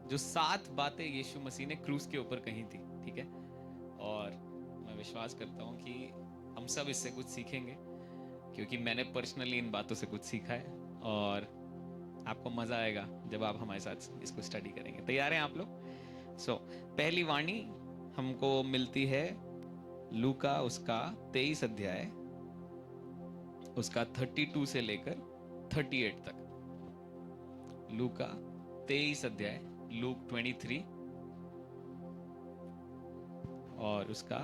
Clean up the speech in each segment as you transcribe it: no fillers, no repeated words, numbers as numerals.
जो 7 बातें यीशु मसीह ने क्रूस के ऊपर कही थी, ठीक है। और मैं विश्वास करता हूँ कि हम सब इससे कुछ सीखेंगे, क्योंकि मैंने पर्सनली इन बातों से कुछ सीखा है। और आपको मज़ा आएगा जब आप हमारे साथ इसको स्टडी करेंगे। तैयार हैं आप लोग? पहली वाणी हमको मिलती है लूका उसका 23 अध्याय, उसका 32 से लेकर 38 तक। लूका 23 अध्याय, लूक 23, और उसका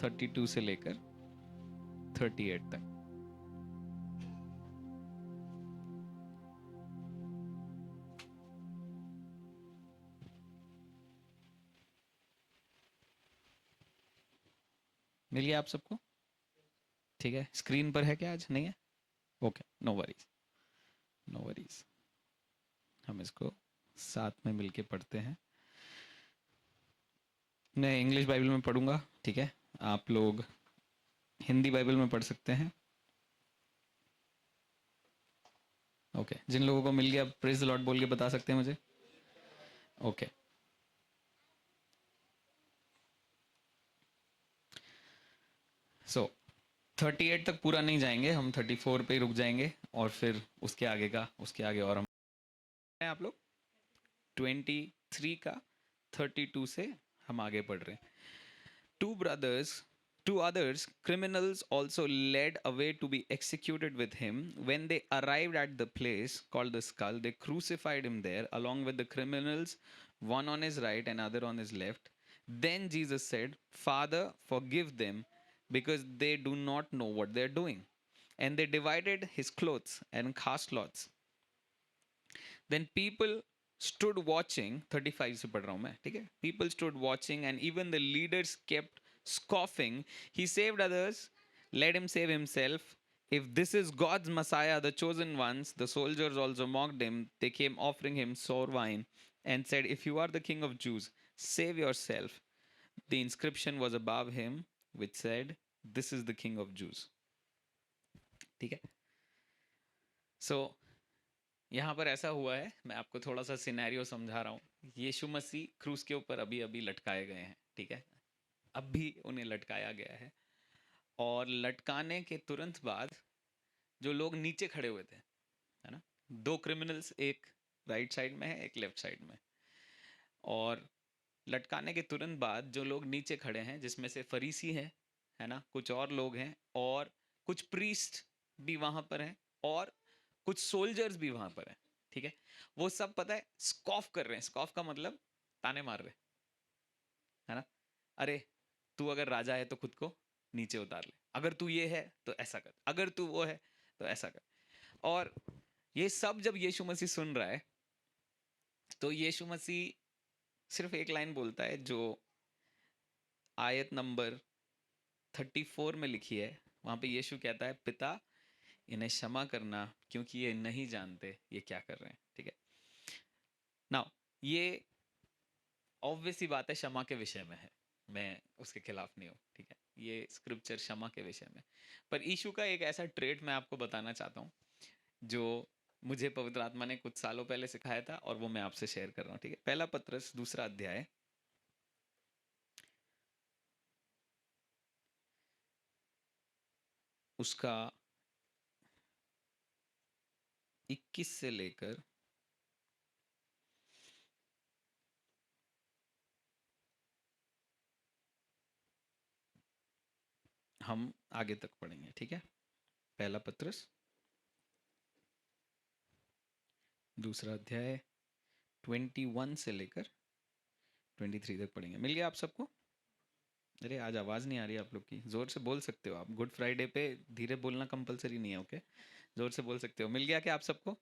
32 से लेकर 38 तक। मिल गया आप सबको? ठीक है, स्क्रीन पर है क्या? आज नहीं है? Okay, no worries, no worries. हम इसको साथ में मिलके पढ़ते हैं। मैं इंग्लिश बाइबल में पढ़ूंगा, ठीक है। आप लोग हिंदी बाइबल में पढ़ सकते हैं। ओके, जिन लोगों को मिल गया प्रेज द लॉर्ड बोल के बता सकते हैं मुझे। ओके, सो 38 तक पूरा नहीं जाएंगे हम, 34 पे ही रुक जाएंगे, और फिर उसके आगे का, उसके आगे और हम हैं। आप लोग 23 का 32 से हम आगे पढ़ रहे हैं। Two brothers, two others, criminals also led away to be executed with him. When they arrived at the place called the skull, they crucified him there along with the criminals, one on his right and other on his left. Then Jesus said, Father, forgive them because they do not know what they're doing. And they divided his clothes and cast lots. Then people stood watching, 35 से पढ़ रहा हूँ मैं, ठीक है। People stood watching and even the leaders kept scoffing. He saved others, let him save himself. If this is God's Messiah, the chosen ones, the soldiers also mocked him. They came offering him sour wine and said, If you are the king of Jews, save yourself. The inscription was above him which said, This is the king of Jews. ठीक है। So यहाँ पर ऐसा हुआ है, मैं आपको थोड़ा सा सिनेरियो समझा रहा हूँ। यीशु मसीह क्रूस के ऊपर अभी अभी लटकाए गए हैं, ठीक है। अभी उन्हें लटकाया गया है, और लटकाने के तुरंत बाद जो लोग नीचे खड़े हुए थे, है ना, 2 क्रिमिनल्स, एक राइट साइड में है, एक लेफ्ट साइड में। और लटकाने के तुरंत बाद जो लोग नीचे खड़े हैं, जिसमें से फरीसी हैं, है ना, कुछ और लोग हैं, और कुछ प्रीस्ट भी वहां पर हैं, और कुछ सोल्जर्स भी वहां पर हैं, ठीक है। वो सब पता है स्कॉफ कर रहे हैं। स्कॉफ का मतलब ताने मार रहे, है ना। अरे तू अगर राजा है तो खुद को नीचे उतार ले, अगर तू ये है तो ऐसा कर, अगर तू वो है तो ऐसा कर। और ये सब जब यीशु मसीह सुन रहा है, तो यीशु मसीह सिर्फ एक लाइन बोलता है, जो आयत नंबर 34 में लिखी है। वहां पे यीशु कहता है, पिता इन्हें क्षमा करना, क्योंकि ये नहीं जानते ये क्या कर रहे हैं, ठीक है। नाउ ये ऑब्वियस ही बात है, क्षमा के विषय में है, मैं उसके खिलाफ नहीं हूँ, ठीक है। ये स्क्रिप्चर क्षमा के विषय में। पर यीशु का एक ऐसा ट्रेट मैं आपको बताना चाहता हूँ, जो मुझे पवित्र आत्मा ने कुछ सालों पहले सिखाया था, और वो मैं आपसे शेयर कर रहा हूँ, ठीक है। पहला पत्रस 2 अध्याय, उसका 21 से लेकर हम आगे तक पढ़ेंगे, ठीक है। पहला पत्रस 2 अध्याय 21 से लेकर 23 तक पढ़ेंगे। मिल गया आप सबको? अरे आज आवाज़ नहीं आ रही आप लोग की, ज़ोर से बोल सकते हो आप। गुड फ्राइडे पे धीरे बोलना कंपलसरी नहीं है, ओके। ज़ोर से बोल सकते हो। मिल गया क्या आप सबको?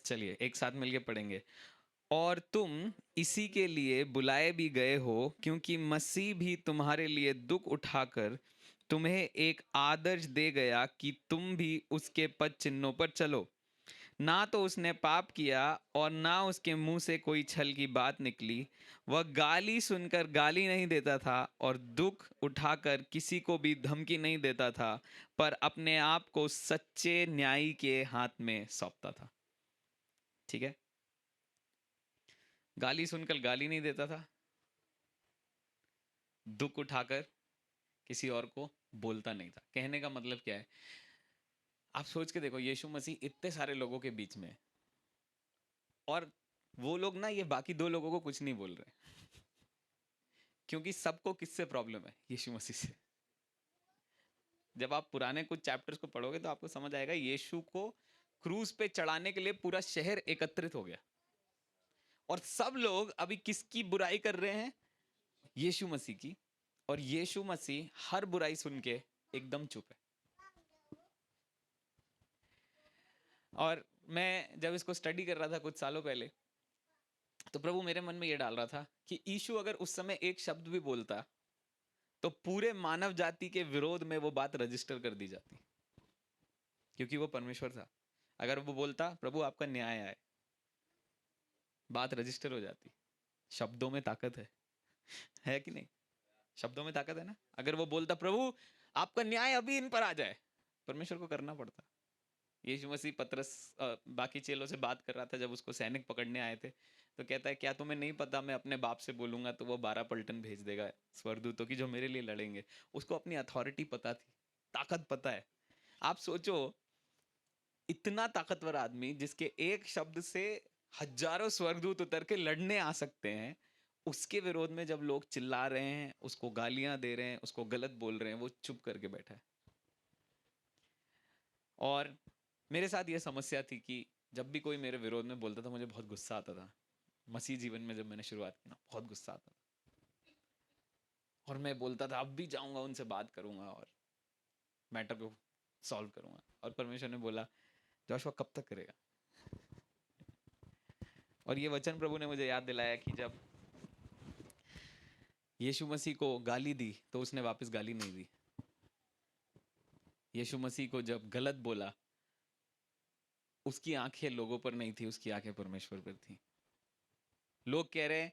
चलिए एक साथ मिलके पढ़ेंगे। और तुम इसी के लिए बुलाए भी गए हो, क्योंकि मसीह भी तुम्हारे लिए दुख उठाकर तुम्हें एक आदर्श दे गया कि तुम भी उसके पद चिन्हों पर चलो। ना तो उसने पाप किया और ना उसके मुंह से कोई छल की बात निकली। वह गाली सुनकर गाली नहीं देता था और दुख उठाकर किसी को भी धमकी नहीं देता था, पर अपने आप को सच्चे न्यायी के हाथ में सौंपता था, ठीक है। गाली सुनकर गाली नहीं देता था, दुख उठाकर किसी और को बोलता नहीं था। कहने का मतलब क्या है, आप सोच के देखो, यीशु मसीह इतने सारे लोगों के बीच में, और वो लोग ना ये बाकी दो लोगों को कुछ नहीं बोल रहे, क्योंकि सबको किससे प्रॉब्लम है? यीशु मसीह से। जब आप पुराने कुछ चैप्टर्स को पढ़ोगे तो आपको समझ आएगा, यीशु को क्रूज पे चढ़ाने के लिए पूरा शहर एकत्रित हो गया, और सब लोग अभी किसकी बुराई कर रहे हैं? यीशु मसीह की। और यीशु मसीह हर बुराई सुन के एकदम चुप है। और मैं जब इसको स्टडी कर रहा था कुछ सालों पहले, तो प्रभु मेरे मन में ये डाल रहा था कि यीशु अगर उस समय एक शब्द भी बोलता तो पूरे मानव जाति के विरोध में वो बात रजिस्टर कर दी जाती, क्योंकि वो परमेश्वर था। अगर वो बोलता प्रभु आपका न्याय आए, बात रजिस्टर हो जाती। शब्दों में ताकत है कि नहीं? शब्दों में ताकत है ना। अगर वो बोलता प्रभु आपका न्याय अभी इन पर आ जाए, परमेश्वर को करना पड़ता। यीशु मसीह पतरस बाकी चेलों से बात कर रहा था जब उसको सैनिक पकड़ने आए थे, तो कहता है क्या तुम्हें नहीं पता मैं अपने बाप से बोलूंगा तो वो 12 पलटन भेज देगा स्वर्गदूतों की जो मेरे लिए लड़ेंगे। उसको अपनी अथॉरिटी पता थी, ताकत पता है। आप सोचो, इतना ताकतवर आदमी जिसके एक शब्द से हजारों स्वर्गदूत उतर के लड़ने आ सकते हैं, उसके विरोध में जब लोग चिल्ला रहे हैं, उसको गालियां दे रहे हैं, उसको गलत बोल रहे हैं, वो चुप करके बैठा है। और मेरे साथ ये समस्या थी कि जब भी कोई मेरे विरोध में बोलता था मुझे बहुत गुस्सा आता था। मसीह जीवन में जब मैंने शुरुआत की ना, बहुत गुस्सा आता था, और मैं बोलता था अब भी जाऊंगा उनसे बात करूंगा और मैटर को सॉल्व करूंगा। और परमेश्वर ने बोला जोशुआ कब तक करेगा? और ये वचन प्रभु ने मुझे याद दिलाया कि जब यीशु मसीह को गाली दी तो उसने वापस गाली नहीं दी। यीशु मसीह को जब गलत बोला, उसकी आंखें लोगों पर नहीं थी, उसकी आंखें परमेश्वर पर थी। लोग कह रहे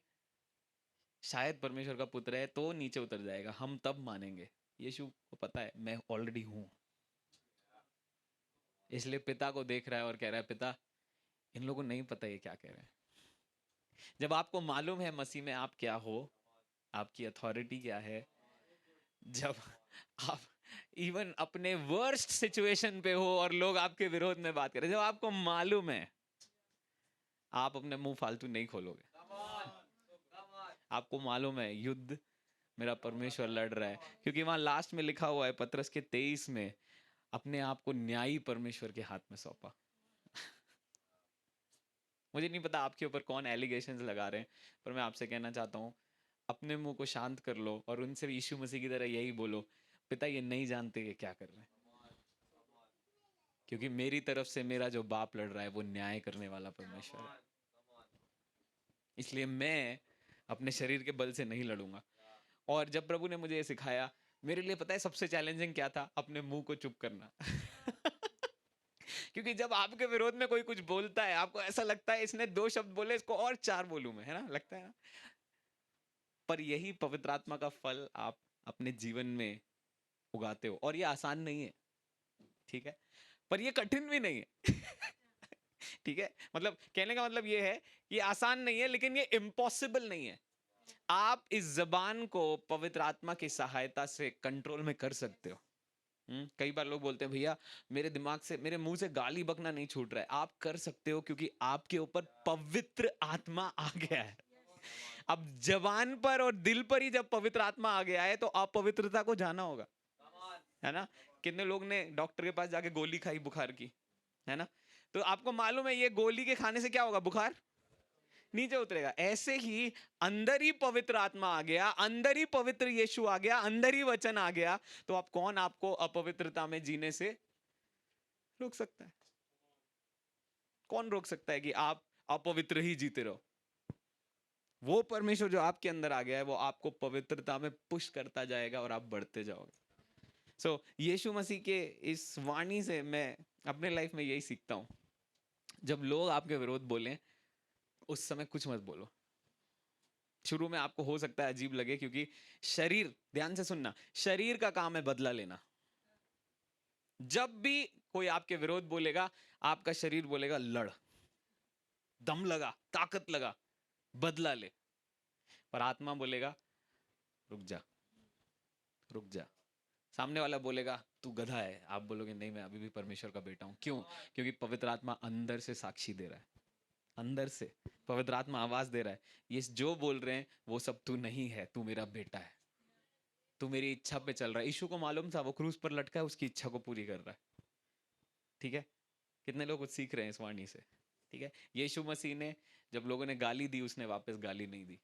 शायद परमेश्वर का पुत्र है तो नीचे उतर जाएगा, हम तब मानेंगे। यीशु को पता है मैं ऑलरेडी हूं, इसलिए पिता को देख रहा है और कह रहा है पिता इन लोगों को नहीं पता ये क्या कह रहे हैं। जब आपको मालूम है मसीह में आप क्या हो, आपकी अथॉरिटी क्या है, जब आप इवन अपने वर्स्ट सिचुएशन पे हो और लोग आपके विरोध में बात करें, जब आपको मालूम है, आप अपने मुंह फालतू नहीं खोलोगे। आपको मालूम है युद्ध मेरा परमेश्वर लड़ रहा है, क्योंकि वहां लास्ट में लिखा हुआ है पतरस के 23 में, अपने आप को न्यायी परमेश्वर के हाथ में सौंपा। मुझे नहीं पता आपके ऊपर कौन एलिगेशंस लगा रहे हैं, पर मैं आपसे कहना चाहता हूँ अपने मुंह को शांत कर लो और उनसे यीशु मसीह की तरह यही बोलो, पिता ये नहीं जानते कि क्या कर रहे हैं, क्योंकि मेरी तरफ से मेरा जो बाप लड़ रहा है वो न्याय करने वाला परमेश्वर है। इसलिए मैं अपने शरीर के बल से नहीं लड़ूंगा। और जब प्रभु ने मुझे ये सिखाया, मेरे लिए पता है सबसे चैलेंजिंग क्या था? अपने मुंह को चुप करना। क्योंकि जब आपके विरोध में कोई कुछ बोलता है, आपको ऐसा लगता है इसने 2 शब्द बोले, इसको और 4 बोलूं मैं, है ना? लगता है ना? पर यही पवित्र आत्मा का फल आप अपने जीवन में उगाते हो, और ये आसान नहीं है, ठीक है, पर ये कठिन भी नहीं है। ठीक है, मतलब कहने का मतलब ये है, ये आसान नहीं है लेकिन ये इम्पॉसिबल नहीं है। आप इस जबान को पवित्र आत्मा की सहायता से कंट्रोल में कर सकते हो। कई बार लोग बोलते हैं भैया मेरे दिमाग से, मेरे मुंह से गाली बकना नहीं छूट रहा है। आप कर सकते हो, क्योंकि आपके ऊपर पवित्र आत्मा आ गया है। अब जबान पर और दिल पर ही जब पवित्र आत्मा आ गया है तो अपवित्रता को जाना होगा, है ना? कितने लोग ने डॉक्टर के पास जाके गोली खाई बुखार की, है ना? तो आपको मालूम है ये गोली के खाने से क्या होगा? बुखार नीचे उतरेगा। ऐसे ही अंदर ही पवित्र आत्मा आ गया, अंदर ही पवित्र यीशु आ गया, अंदर ही वचन आ गया, तो आप कौन आपको अपवित्रता में जीने से रोक सकता है? कौन रोक सकता है कि आप अपवित्र ही जीते रहो? वो परमेश्वर जो आपके अंदर आ गया है वो आपको पवित्रता में पुश करता जाएगा और आप बढ़ते जाओगे। सो यीशु मसीह के इस वाणी से मैं अपने लाइफ में यही सीखता हूं, जब लोग आपके विरोध बोलें उस समय कुछ मत बोलो। शुरू में आपको हो सकता है अजीब लगे, क्योंकि शरीर, ध्यान से सुनना, शरीर का काम है बदला लेना। जब भी कोई आपके विरोध बोलेगा, आपका शरीर बोलेगा लड़, दम लगा, ताकत लगा, बदला ले। पर आत्मा बोलेगा रुक जा, रुक जा। सामने वाला बोलेगा तू गधा है, आप बोलोगे नहीं मैं अभी भी परमेश्वर का बेटा हूं। क्यों? क्योंकि पवित्र आत्मा अंदर से साक्षी दे रहा है, अंदर से पवित्र आत्मा आवाज दे रहा है, ये जो बोल रहे हैं वो सब तू नहीं है, तू मेरा बेटा है, तू मेरी इच्छा पे चल रहा है। यीशु को मालूम था वो क्रूस पर लटका है, उसकी इच्छा को पूरी कर रहा है। ठीक है, कितने लोग कुछ सीख रहे हैं इस वाणी से? ठीक है, यीशु मसीह ने जब लोगों ने गाली दी, उसने वापस गाली नहीं दी।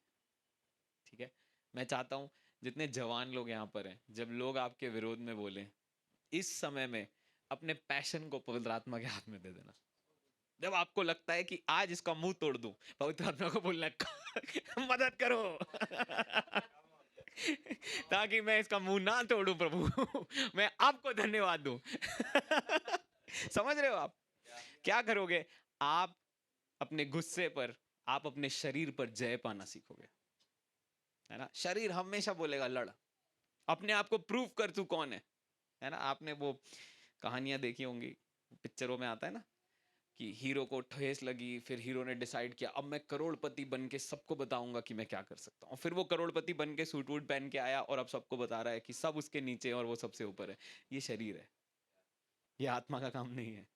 ठीक है, मैं चाहता हूं जितने जवान लोग यहाँ पर हैं, जब लोग आपके विरोध में बोले, इस समय में अपने पैशन को पवित्र आत्मा के हाथ में दे देना। जब आपको लगता है कि आज इसका मुंह तोड़ दूं, पवित्र आत्मा को बोलना मदद करो ताकि मैं इसका मुंह ना तोड़ूं प्रभु मैं आपको धन्यवाद दूं समझ रहे हो आप क्या करोगे? आप अपने गुस्से पर, आप अपने शरीर पर जय पाना सीखोगे, है ना? शरीर हमेशा बोलेगा लड़, अपने आप को प्रूव कर तू कौन है ना? आपने वो कहानियां देखी होंगी, पिक्चरों में आता है ना कि हीरो को ठेस लगी, फिर हीरो ने डिसाइड किया अब मैं करोड़पति बन के सबको बताऊंगा कि मैं क्या कर सकता हूँ। फिर वो करोड़पति बन के सूट वूट पहन के आया और अब सबको बता रहा है कि सब उसके नीचे और वो सबसे ऊपर है। ये शरीर है, ये आत्मा का काम नहीं है।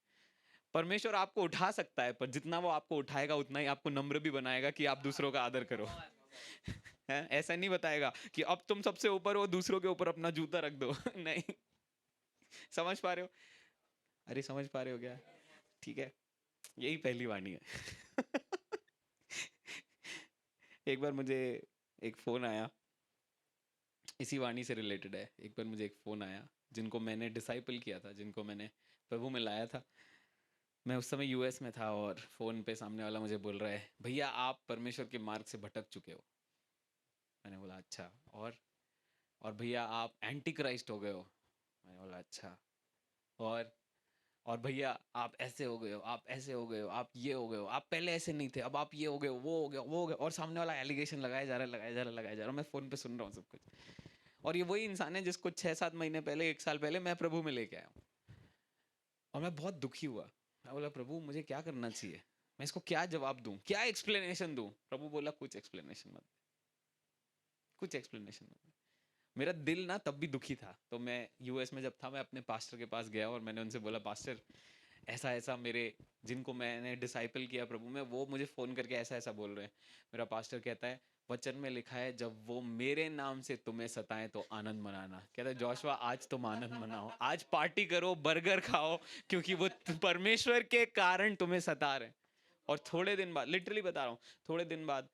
परमेश्वर आपको उठा सकता है, पर जितना वो आपको उठाएगा उतना ही आपको नम्र भी बनाएगा कि आप दूसरों का आदर करो है? ऐसा नहीं बताएगा कि अब तुम सबसे ऊपर हो, दूसरों के ऊपर अपना जूता रख दो नहीं। समझ पा रहे हो? अरे समझ पा रहे हो क्या? ठीक है, यही पहली वाणी है एक बार मुझे एक फोन आया, इसी वाणी से रिलेटेड है। एक बार मुझे एक फोन आया, जिनको मैंने डिसाइपल किया था, जिनको मैंने प्रभु में लाया था, मैं उस समय यूएस में था, और फोन पे सामने वाला मुझे बोल रहा है भैया आप परमेश्वर के मार्ग से भटक चुके हो। मैंने बोला अच्छा, और भैया आप एंटी क्राइस्ट हो गए हो। मैंने बोला अच्छा, और और भैया आप ऐसे हो गए हो, आप ऐसे हो गए हो, आप ये हो गए हो, आप पहले ऐसे नहीं थे, अब आप ये हो गए हो, वो हो गया, वो हो गया। और सामने वाला एलिगेशन लगाया जा रहा है, लगाया जा रहा है, लगाया जा रहा है। मैं फोन पे सुन रहा हूँ सब कुछ, और ये वही इंसान है जिसको 6-7 महीने पहले, 1 साल पहले मैं प्रभु में लेके आया हूँ। और मैं बहुत दुखी हुआ। मैं बोला प्रभु मुझे क्या करना चाहिए, मैं इसको क्या जवाब दूं, क्या एक्सप्लेनेशन दूं? प्रभु बोला कुछ एक्सप्लेनेशन मत, कुछ एक्सप्लेनेशन मत। मेरा दिल ना तब भी दुखी था। तो मैं यूएस में जब था, मैं अपने पास्टर के पास गया और मैंने उनसे बोला पास्टर ऐसा ऐसा, मेरे जिनको मैंने डिसाइपल किया प्रभु में, वो मुझे फ़ोन करके ऐसा ऐसा बोल रहे हैं। मेरा पास्टर कहता है वचन में लिखा है जब वो मेरे नाम से तुम्हें सताएं तो आनंद मनाना। कहता है जोशुआ आज तुम आनंद मनाओ, आज पार्टी करो, बर्गर खाओ, क्योंकि वो परमेश्वर के कारण तुम्हें सता रहे हैं। और थोड़े दिन बाद, लिटरली बता रहा हूँ, थोड़े दिन बाद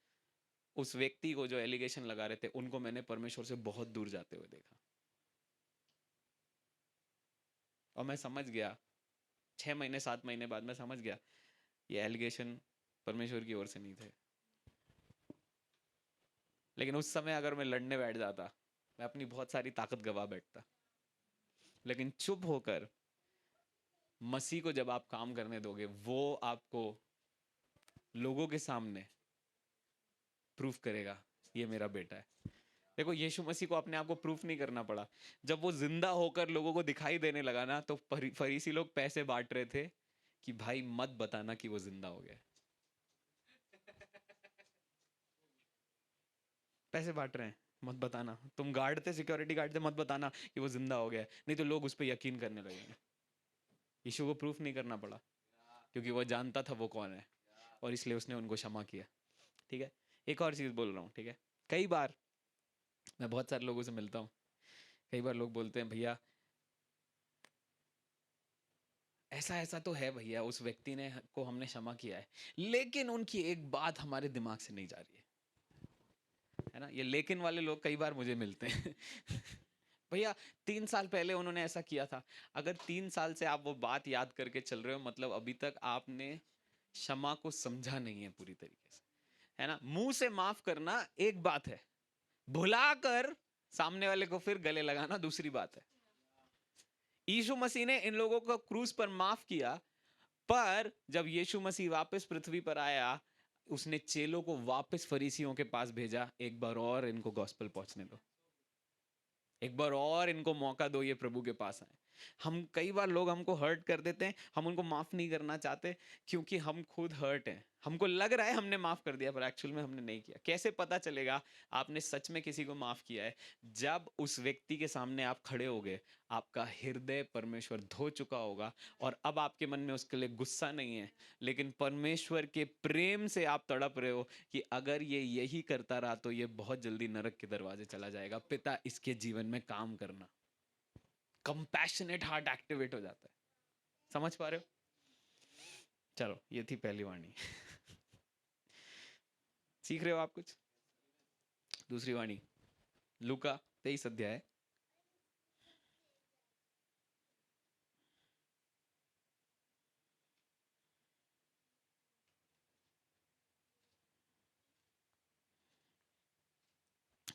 उस व्यक्ति को जो एलिगेशन लगा रहे थे, उनको मैंने परमेश्वर से बहुत दूर जाते हुए देखा। और मैं समझ गया, 6 महीने 7 महीने बाद मैं समझ गया ये एलिगेशन परमेश्वर की ओर से नहीं थे। लेकिन उस समय अगर मैं लड़ने बैठ जाता, मैं अपनी बहुत सारी ताकत गवा बैठता। लेकिन चुप होकर मसीह को जब आप काम करने दोगे, वो आपको लोगों के सामने प्रूफ करेगा ये मेरा बेटा है। देखो यीशु मसीह को अपने आप को प्रूफ नहीं करना पड़ा। जब वो जिंदा होकर लोगों को दिखाई देने लगा ना, तो फरीसी लोग पैसे बांट रहे थे कि भाई मत बताना कि वो जिंदा हो गया। पैसे बांट रहे हैं, मत बताना। तुम गार्ड थे, सिक्योरिटी गार्ड थे, मत बताना कि वो जिंदा हो गया, नहीं तो लोग उस पर यकीन करने लगेंगे। यीशु को प्रूफ नहीं करना पड़ा, क्योंकि वो जानता था वो कौन है, और इसलिए उसने उनको क्षमा किया। ठीक है, एक और चीज बोल रहा हूँ। ठीक है, कई बार मैं बहुत सारे लोगों से मिलता हूँ, कई बार लोग बोलते हैं भैया ऐसा ऐसा तो है भैया, उस व्यक्ति ने को हमने क्षमा किया है, लेकिन उनकी एक बात हमारे दिमाग से नहीं जा रही है ना? ये लेकिन वाले लोग कई बार मुझे मिलते हैं भैया 3 साल पहले उन्होंने ऐसा किया था। अगर 3 साल से आप वो बात याद करके चल रहे हो, मतलब अभी तक आपने क्षमा को समझा नहीं है पूरी तरीके से, है ना? मुंह से माफ करना एक बात है, भुलाकर सामने वाले को फिर गले लगाना दूसरी बात है। यीशु मसीह ने इन लोगों को क्रूस पर माफ किया, पर जब यीशु मसीह वापस पृथ्वी पर आया, उसने चेलों को वापस फरीसियों के पास भेजा, एक बार और इनको गॉस्पेल पहुंचने दो, एक बार और इनको मौका दो ये प्रभु के पास आए। हम कई बार लोग हमको हर्ट कर देते हैं, हम उनको माफ नहीं करना चाहते क्योंकि हम खुद हर्ट हैं। हमको लग रहा है हमने माफ कर दिया, पर एक्चुअल में हमने नहीं किया। कैसे पता चलेगा आपने सच में किसी को माफ किया है? जब उस व्यक्ति के सामने आप खड़े होगे, आपका हृदय परमेश्वर धो चुका होगा और अब आपके मन में उसके लिए गुस्सा नहीं है, लेकिन परमेश्वर के प्रेम से आप तड़प रहे हो कि अगर ये यही करता रहा तो ये बहुत जल्दी नरक के दरवाजे चला जाएगा, पिता इसके जीवन में काम करना। कंपैशनेट हार्ट एक्टिवेट हो जाता है। समझ पा रहे हो? चलो, ये थी पहली वाणी। सीख रहे हो आप कुछ? दूसरी वाणी, लूका 23 अध्याय,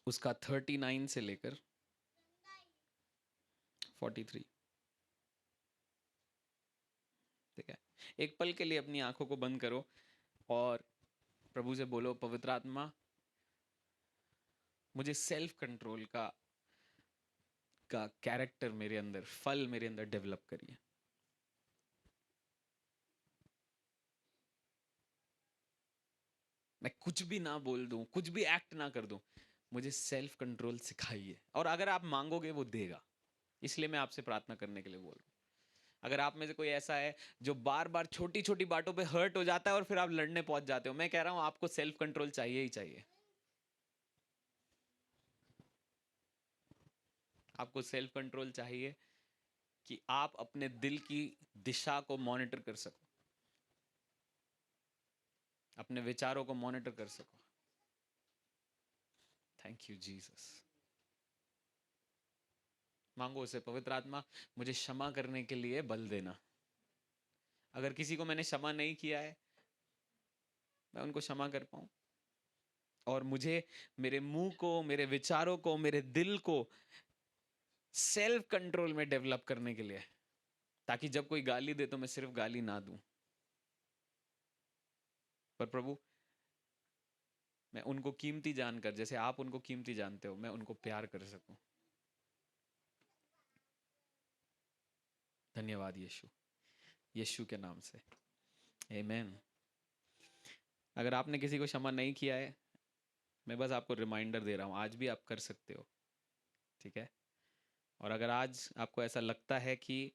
उसका 39 से लेकर 43। ठीक है, एक पल के लिए अपनी आंखों को बंद करो और प्रभु से बोलो, पवित्र आत्मा मुझे सेल्फ कंट्रोल का कैरेक्टर मेरे अंदर, फल मेरे अंदर डेवलप करिए। मैं कुछ भी ना बोल दूं, कुछ भी एक्ट ना कर दूं, मुझे सेल्फ कंट्रोल सिखाइए। और अगर आप मांगोगे वो देगा, इसलिए मैं आपसे प्रार्थना करने के लिए बोल रहा हूं। अगर आप में से कोई ऐसा है जो बार बार छोटी छोटी बातों पे हर्ट हो जाता है और फिर आप लड़ने पहुंच जाते हो, मैं कह रहा हूं आपको सेल्फ कंट्रोल चाहिए ही चाहिए। आपको सेल्फ कंट्रोल चाहिए कि आप अपने दिल की दिशा को मॉनिटर कर सको, अपने विचारों को मॉनिटर कर सको। Thank you Jesus. मांगो उसे, पवित्र आत्मा मुझे क्षमा करने के लिए बल देना। अगर किसी को मैंने क्षमा नहीं किया है, मैं उनको क्षमा कर पाऊं। और मुझे मेरे मुंह को, मेरे विचारों को, मेरे दिल को सेल्फ कंट्रोल में डेवलप करने के लिए, ताकि जब कोई गाली दे तो मैं सिर्फ गाली ना दूं, पर प्रभु मैं उनको कीमती जानकर, जैसे आप उनको कीमती जानते हो, मैं उनको प्यार कर सकूं। धन्यवाद यीशु, यीशु के नाम से आमीन। अगर आपने किसी को क्षमा नहीं किया है, मैं बस आपको रिमाइंडर दे रहा हूं, आज भी आप कर सकते हो। ठीक है? और अगर आज आपको ऐसा लगता है कि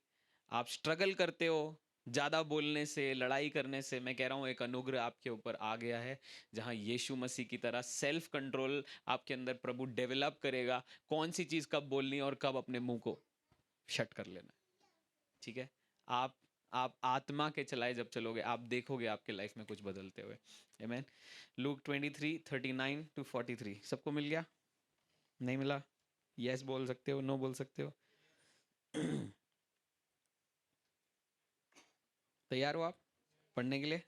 आप स्ट्रगल करते हो ज़्यादा बोलने से, लड़ाई करने से, मैं कह रहा हूँ एक अनुग्रह आपके ऊपर आ गया है, जहाँ यीशु मसीह की तरह सेल्फ कंट्रोल आपके अंदर प्रभु डेवलप करेगा, कौन सी चीज़ कब बोलनी है और कब अपने मुंह को शट कर लेना है। ठीक है? आप आप आत्मा के चलाए जब चलोगे, आप देखोगे आपके लाइफ में कुछ बदलते हुए। आमीन। लूक 23:39-43 सबको मिल गया? नहीं मिला? यस बोल सकते हो, नो बोल सकते हो। तैयार हो आप पढ़ने के लिए?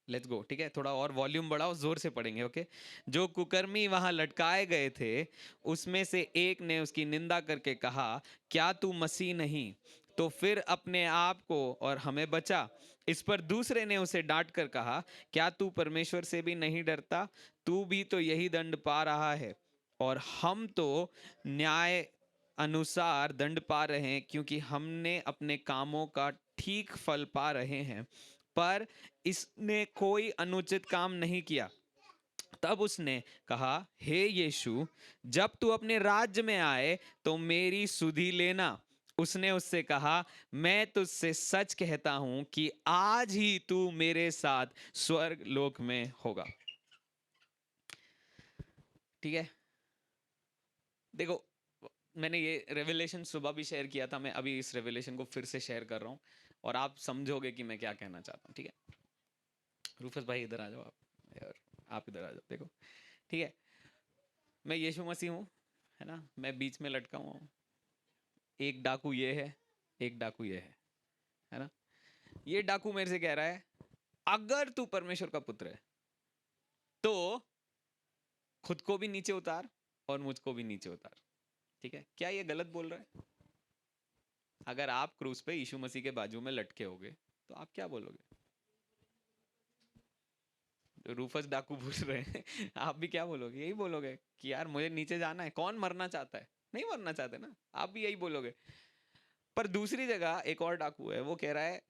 Let's go. ठीक है, थोड़ा और वॉल्यूम बढ़ाओ, जोर से पढ़ेंगे। ओके। जो कुकर्मी वहां लटकाए गए थे, उसमें से एक ने उसकी निंदा करके कहा, क्या तू मसीह नहीं? तो फिर अपने आप को और हमें बचा। इस पर दूसरे ने उसे डांट कर कहा, क्या तू परमेश्वर से भी नहीं डरता? तू भी तो यही दंड पा रहा है, और हम तो न्याय अनुसार दंड पा रहे हैं, क्योंकि हमने अपने कामों का ठीक फल पा रहे हैं। पर इसने कोई अनुचित काम नहीं किया। तब उसने कहा, हे यीशु, जब तू अपने राज्य में आए तो मेरी सुधि लेना। उसने उससे कहा, मैं तुझसे सच कहता हूं कि आज ही तू मेरे साथ स्वर्ग लोक में होगा। ठीक है, देखो, मैंने ये रेवलेशन सुबह भी शेयर किया था, मैं अभी इस रेवलेशन को फिर से शेयर कर रहा हूं और आप समझोगे कि मैं क्या कहना चाहता हूं। ठीक है, रूफस भाई इधर आ जाओ आप, और आप इधर आ जाओ। देखो, ठीक है, मैं यीशु मसीह हूँ, है ना? मैं बीच में लटका हुआ हूँ। एक डाकू ये है, एक डाकू ये है ना? ये डाकू मेरे से कह रहा है, अगर तू परमेश्वर का पुत्र है तो खुद को भी नीचे उतार और मुझको भी नीचे उतार। ठीक है, क्या ये गलत बोल रहा है? अगर आप क्रूस पे यीशु मसीह के बाजू में लटके होगे तो आप क्या बोलोगे? रूफस डाकू बोल रहे हैं, आप भी क्या बोलोगे? यही बोलोगे कि यार मुझे नीचे जाना है। कौन मरना चाहता है? नहीं मरना चाहते ना, आप भी यही बोलोगे। पर दूसरी जगह एक और डाकू है, वो कह रहा है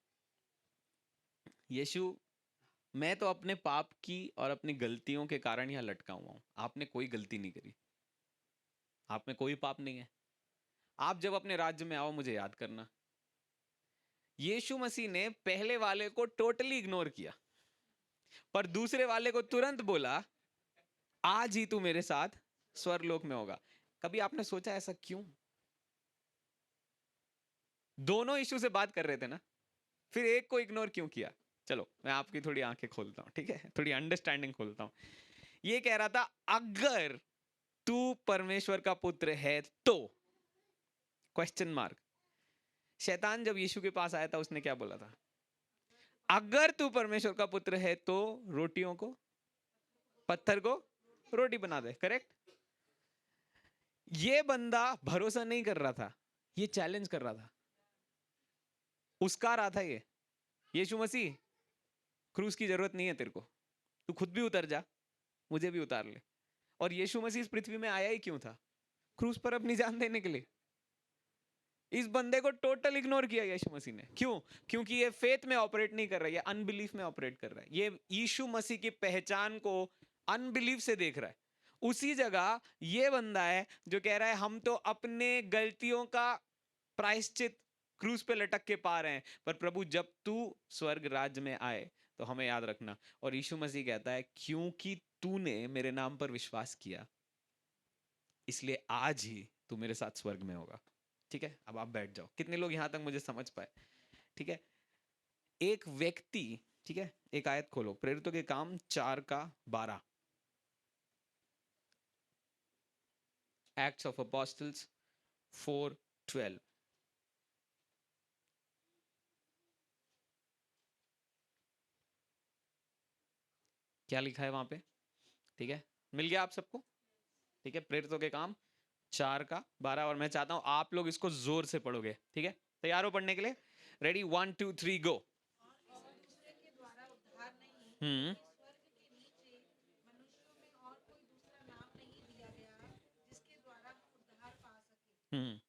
यीशु, मैं तो अपने पाप की और अपनी गलतियों के कारण यहाँ लटका हुआ हूं, आपने कोई गलती नहीं करी, आप में कोई पाप नहीं है, आप जब अपने राज्य में आओ मुझे याद करना। यीशु मसीह ने पहले वाले को टोटली इग्नोर किया, पर दूसरे वाले को तुरंत बोला आज ही तू मेरे साथ स्वर्गलोक में होगा। कभी आपने सोचा ऐसा क्यों? दोनों यीशु से बात कर रहे थे ना, फिर एक को इग्नोर क्यों किया? चलो मैं आपकी थोड़ी आंखें खोलता हूं, ठीक है, थोड़ी अंडरस्टैंडिंग खोलता हूं। ये कह रहा था अगर तू परमेश्वर का पुत्र है तो, क्वेश्चन मार्क। शैतान जब यीशु के पास आया था उसने क्या बोला था? अगर तू परमेश्वर का पुत्र है तो रोटियों को, पत्थर को रोटी बना दे, करेक्ट? ये बंदा भरोसा नहीं कर रहा था, ये चैलेंज कर रहा था, उसका रहा था ये, यीशु मसीह क्रूस की जरूरत नहीं है तेरे को, तू खुद भी उतर जा, मुझे भी उतार ले। और यीशु मसीह इस पृथ्वी में आया ही क्यों था? क्रूस पर अपनी जान देने के लिए। इस बंदे को टोटल इग्नोर किया यीशु मसीह ने, क्यों? क्योंकि ये फेथ में ऑपरेट नहीं कर रहा है, ये अनबिलीफ में ऑपरेट कर रहा है, ये यीशु मसीह की पहचान को अनबिलीफ से देख रहा है। उसी जगह ये बंदा है जो कह रहा है हम तो अपने गलतियों का प्रायश्चित क्रूस पे लटक के पा रहे हैं, पर प्रभु जब तू स्वर्ग राज्य में आए तो हमें याद रखना। और यीशु मसीह कहता है क्योंकि तूने मेरे नाम पर विश्वास किया इसलिए आज ही तू मेरे साथ स्वर्ग में होगा। ठीक है, अब आप बैठ जाओ। कितने लोग यहां तक मुझे समझ पाए? ठीक है, एक व्यक्ति, ठीक है, एक आयत खोलो, प्रेरितों के काम 4:12, एक्ट्स ऑफ अपोस्टल्स 4:12। क्या लिखा है वहां पे? ठीक है, मिल गया आप सबको? ठीक है, प्रेरितों के काम 4:12, और मैं चाहता हूं आप लोग इसको जोर से पढ़ोगे। ठीक है, तैयार हो पढ़ने के लिए? रेडी, 1 2 3 गो। हम्म हम्म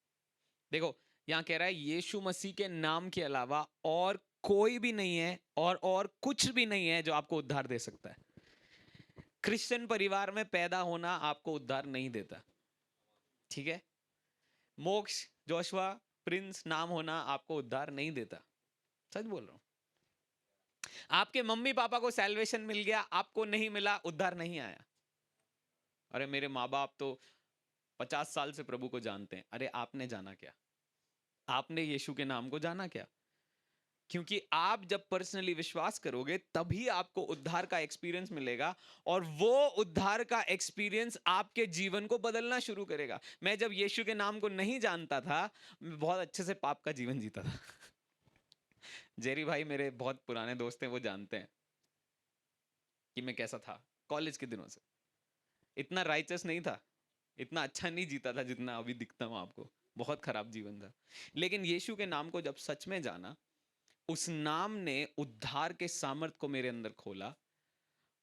देखो, यहां कह रहा है यीशु मसीह के नाम के अलावा और कोई भी नहीं है, और कुछ भी नहीं है जो आपको उद्धार दे सकता है। क्रिश्चियन परिवार में पैदा होना आपको उद्धार नहीं देता। ठीक है, मोक्ष, जोशुआ, प्रिंस नाम होना आपको उद्धार नहीं देता। सच बोल रहा हूं। आपके मम्मी पापा को सैल्वेशन मिल गया, आपको नहीं मिला, उद्धार नहीं आया। अरे मेरे माँ बाप तो 50 साल से प्रभु को जानते हैं। अरे आपने जाना क्या? आपने यीशु के नाम को जाना क्या? क्योंकि आप जब पर्सनली विश्वास करोगे तभी आपको उद्धार का एक्सपीरियंस मिलेगा, और वो उद्धार का एक्सपीरियंस आपके जीवन को बदलना शुरू करेगा। मैं जब यीशु के नाम को नहीं जानता था, मैं बहुत अच्छे से पाप का जीवन जीता था। जेरी भाई मेरे बहुत पुराने दोस्त हैं, वो जानते हैं कि मैं कैसा था कॉलेज के दिनों से। इतना राइचस नहीं था, इतना अच्छा नहीं जीता था जितना अभी दिखता हूं आपको। बहुत खराब जीवन था। लेकिन यीशु के नाम को जब सच में जाना, उस नाम ने उद्धार के सामर्थ को मेरे अंदर खोला,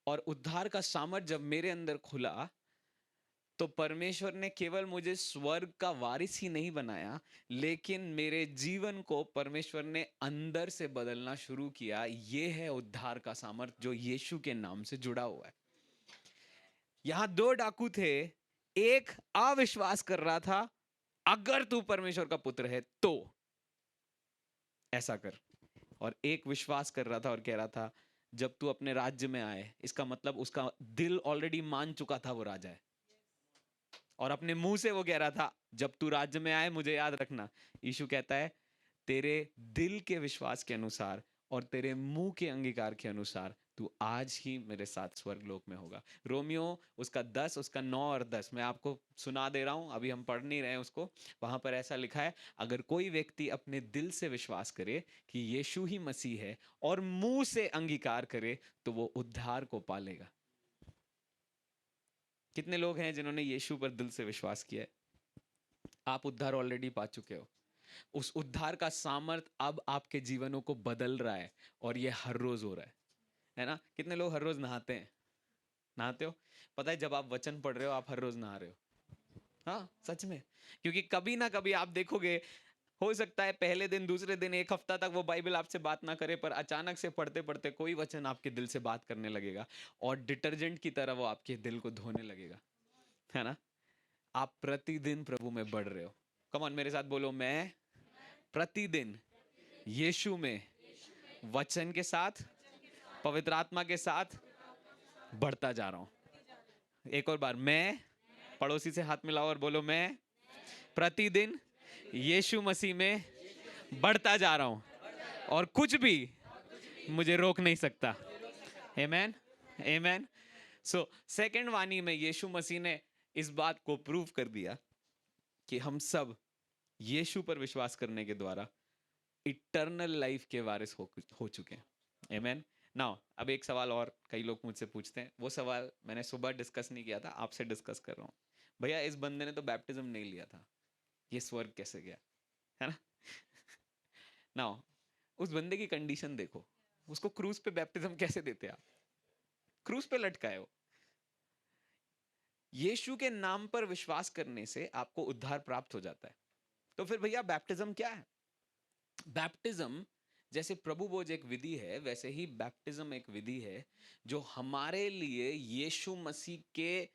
और उद्धार का सामर्थ जब मेरे अंदर खुला तो परमेश्वर ने केवल मुझे स्वर्ग का वारिस ही नहीं बनाया, लेकिन मेरे जीवन को परमेश्वर ने अंदर से बदलना शुरू किया। यह है उद्धार का सामर्थ जो यीशु के नाम से जुड़ा हुआ है। यहां दो डाकू थे, एक अविश्वास कर रहा था अगर तू परमेश्वर का पुत्र है तो ऐसा कर, और एक विश्वास कर रहा था और कह रहा था जब तू अपने राज्य में आए, इसका मतलब उसका दिल ऑलरेडी मान चुका था वो राजा है, और अपने मुंह से वो कह रहा था जब तू राज्य में आए मुझे याद रखना। यीशु कहता है तेरे दिल के विश्वास के अनुसार और तेरे मुंह के अंगीकार के अनुसार तू आज ही मेरे साथ स्वर्गलोक में होगा। रोमियो उसका 10, उसका 9 और 10 मैं आपको सुना दे रहा हूं, अभी हम पढ़ नहीं रहे हैं उसको। वहां पर ऐसा लिखा है, अगर कोई व्यक्ति अपने दिल से विश्वास करे कि यीशु ही मसीह है और मुंह से अंगीकार करे तो वो उद्धार को पालेगा। कितने लोग हैं जिन्होंने यीशु पर दिल से विश्वास किया है? आप उद्धार ऑलरेडी पा चुके हो। उस उद्धार का सामर्थ अब आपके जीवनों को बदल रहा है, और ये हर रोज हो रहा है ना? कितने लोग हर रोज नहाते हैं? नहाते हो? पता है जब आप वचन पढ़ रहे हो आप हर रोज नहा रहे हो। हाँ सच में, क्योंकि कभी ना कभी आप देखोगे हो सकता है पहले दिन, दूसरे दिन, एक हफ्ता तक वो बाइबल आपसे बात ना करे, पर अचानक से पढ़ते पढ़ते कोई वचन आपके दिल से बात करने लगेगा और डिटर्जेंट की तरह वो आपके दिल को धोने लगेगा, है ना? आप प्रतिदिन प्रभु में बढ़ रहे हो। कम ऑन, मेरे साथ बोलो, मैं प्रतिदिन यीशु में वचन के साथ, पवित्र आत्मा के साथ बढ़ता जा रहा हूं। एक और बार, मैं, पड़ोसी से हाथ मिलाओ और बोलो, मैं प्रतिदिन यीशु मसीह में बढ़ता जा रहा हूं और कुछ भी मुझे रोक नहीं सकता। आमेन, आमेन। सो सेकंड वाणी में यीशु मसीह ने इस बात को प्रूव कर दिया कि हम सब यीशु पर विश्वास करने के द्वारा इटर्नल लाइफ के वारिस हो चुके हैं। आमेन। नाउ अब एक सवाल और कई लोग मुझसे पूछते हैं, वो सवाल मैंने सुबह डिस्कस नहीं किया था, आपसे डिस्कस कर रहा हूं। भैया, इस बंदे ने तो बैप्टिज्म नहीं लिया था, ये स्वर्ग कैसे गया, है ना? नाउ उस बंदे की कंडीशन देखो, उसको क्रूज पे बैप्टिज्म कैसे देते आप? क्रूज पे लटका है वो। यीशु के नाम पर विश्वास करने से आपको उद्धार प्राप्त हो जाता है। तो फिर भैया बैप्टिज्म क्या है? बैप्टिज्म जैसे प्रभु भोज एक विधि है, वैसे ही बैप्टिज्म एक विधि है जो हमारे लिए यीशु मसीह के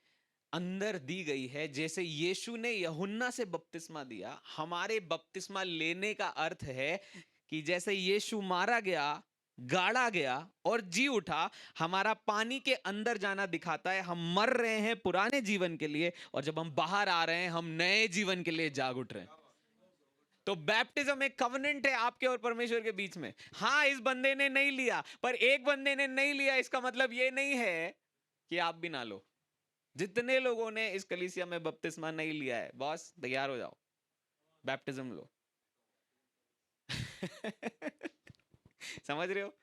अंदर दी गई है। जैसे यीशु ने यूहन्ना से बपतिस्मा दिया, हमारे बपतिस्मा लेने का अर्थ है कि जैसे यीशु मारा गया, गाड़ा गया और जी उठा, हमारा पानी के अंदर जाना दिखाता है हम मर रहे हैं पुराने जीवन के लिए, और जब हम बाहर आ रहे हैं हम नए जीवन के लिए जाग उठ रहे हैं। तो बैप्टिज्म एक कवनेंट है आपके और परमेश्वर के बीच में। हाँ, इस बंदे ने नहीं लिया, पर एक बंदे ने नहीं लिया इसका मतलब ये नहीं है कि आप भी ना लो। जितने लोगों ने इस कलीसिया में बपतिस्मा नहीं लिया है, बॉस तैयार हो जाओ, बैप्टिज्म लो। समझ रहे हो?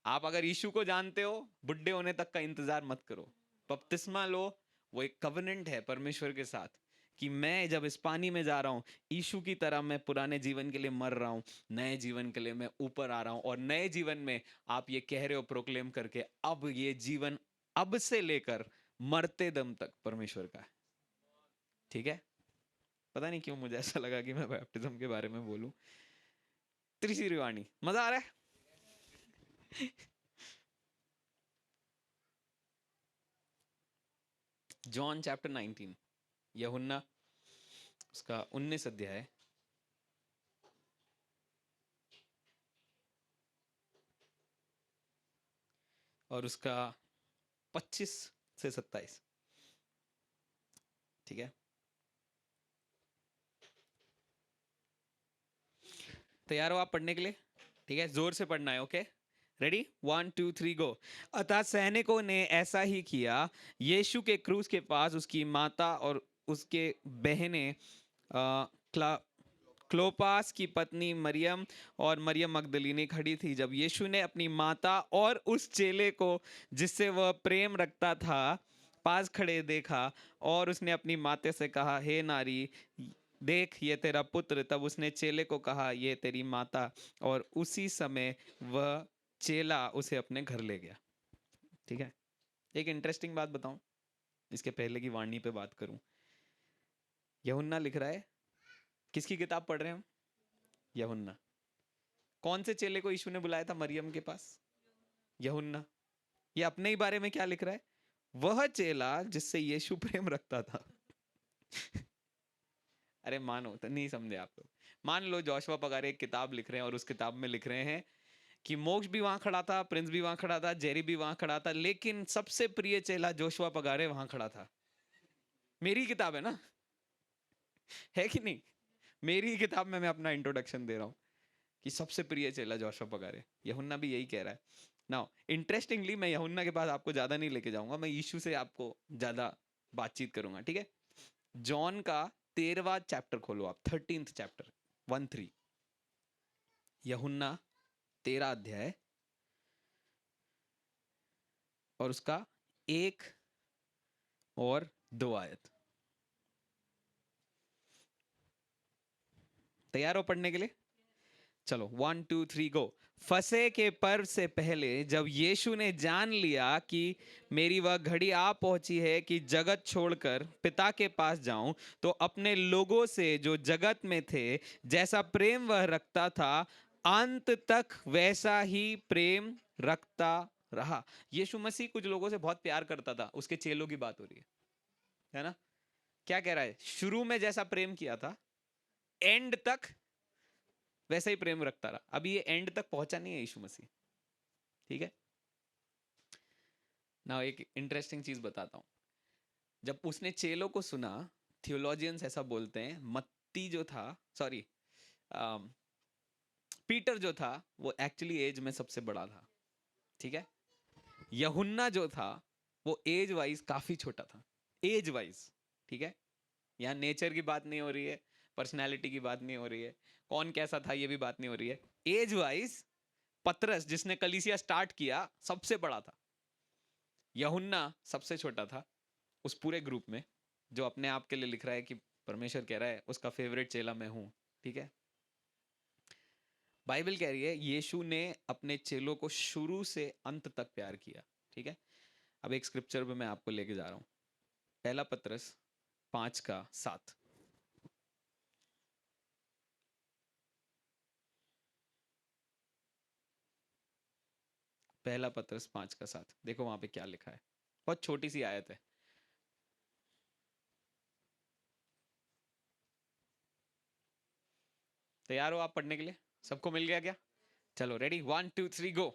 आप अगर यीशु को जानते हो, बुढ़े होने तक का इंतजार मत करो, बपतिस्मा लो। वो एक कवनेंट है परमेश्वर के साथ कि मैं जब इस पानी में जा रहा हूं, यीशु की तरह मैं पुराने जीवन के लिए मर रहा हूं, नए जीवन के लिए मैं ऊपर आ रहा हूं, और नए जीवन में आप ये कह रहे हो प्रोक्लेम करके, अब ये जीवन अब से लेकर मरते दम तक परमेश्वर का है। ठीक है? पता नहीं क्यों मुझे ऐसा लगा कि मैं बैप्टिज्म के बारे में बोलूं। त्रिशिरी वाणी, मजा आ रहा है? जॉन चैप्टर 19, यूहन्ना उसका 19 अध्याय और उसका 25 से 27। ठीक है? तैयार हो आप पढ़ने के लिए? ठीक है, जोर से पढ़ना है। Okay, ready? 1 2 3 गो। अतः सैनिकों ने ऐसा ही किया। यीशु के क्रूस के पास उसकी माता और उसके बहनें, क्लोपास की पत्नी मरियम और मरियम मगदलीनी खड़ी थी। जब यीशु ने अपनी माता और उस चेले को जिससे वह प्रेम रखता था पास खड़े देखा, और उसने अपनी माता से कहा, हे नारी, देख ये तेरा पुत्र। तब उसने चेले को कहा, ये तेरी माता। और उसी समय वह चेला उसे अपने घर ले गया। ठीक है? एक इंटरेस्टिंग बात बताऊं, इसके पहले की वाणी पे बात करूं। यूहन्ना लिख रहा है, किसकी किताब पढ़ रहे हैं हम? यूहन्ना। कौन से चेले को यीशु ने बुलाया था मरियम के पास? यूहन्ना। ये अपने ही बारे में क्या लिख रहा है? वह चेला जिससे यीशु प्रेम रखता था। अरे मानो तो नहीं समझे आप लोग। मान लो जोशुआ पगारे एक किताब लिख रहे हैं और उस किताब में लिख रहे हैं कि मोक्ष भी वहां खड़ा था, प्रिंस भी वहां खड़ा था, जेरी भी वहां खड़ा था, लेकिन सबसे प्रिय चेला जोशुआ पगारे वहां खड़ा था। मेरी किताब है ना, है कि नहीं? मेरी किताब में मैं अपना इंट्रोडक्शन दे रहा हूं कि सबसे प्रिय चेला जोशुआ पगारे। यूहन्ना भी यही कह रहा है। नाउ इंटरेस्टिंगली, मैं यूहन्ना के पास आपको ज्यादा नहीं लेके जाऊंगा, मैं यीशु से आपको ज्यादा बातचीत करूंगा। ठीक है? जॉन का 13वां चैप्टर खोलो आप, 13th चैप्टर, 1-3। यूहन्ना 13 अध्याय और उसका 1 और 2 आयत। तैयार हो पढ़ने के लिए? चलो 1 2 3 गो। फसह के पर्व से पहले जब यीशु ने जान लिया कि मेरी वह घड़ी आ पहुंची है कि जगत छोड़कर पिता के पास जाऊं, तो अपने लोगों से जो जगत में थे जैसा प्रेम वह रखता था, अंत तक वैसा ही प्रेम रखता रहा। यीशु मसीह कुछ लोगों से बहुत प्यार करता था, उसके चेलों की बात हो रही है ना? क्या कह रहा है? शुरू में जैसा प्रेम किया था, एंड तक वैसा ही प्रेम रखता रहा। अभी ये एंड तक पहुंचा नहीं है यीशु मसीह, ठीक है? ना एक इंटरेस्टिंग चीज बताता हूं। जब उसने चेलों को सुना, थियोलॉजियंस ऐसा बोलते हैं, मत्ती जो था, सॉरी, पीटर जो था, वो एक्चुअली एज में सबसे बड़ा था, ठीक है? यूहन्ना जो था, वो एज वाइज काफी छोटा था, एज वाइज, ठीक है? यहाँ नेचर की बात नहीं हो रही है, पर्सनैलिटी की बात नहीं हो रही है, कौन कैसा था ये भी बात नहीं हो रही है। एज वाइज पतरस जिसने कलीसिया स्टार्ट किया सबसे बड़ा था, यूहन्ना सबसे छोटा था उस पूरे ग्रुप में, जो अपने आप के लिए लिख रहा है कि परमेश्वर कह रहा है उसका फेवरेट चेला मैं हूं, ठीक है? बाइबल कह रही है यीशु ने अपने चेलों को शुरू से अंत तक प्यार किया, ठीक है? अब एक स्क्रिप्चर पे मैं आपको लेके जा रहा हूं, पहला पतरस 5:7। पहला पतरस 5:7, देखो वहां पे क्या लिखा है। बहुत छोटी सी आयत है। तैयार हो आप पढ़ने के लिए? सबको मिल गया क्या? चलो रेडी, 1 2 3 गो।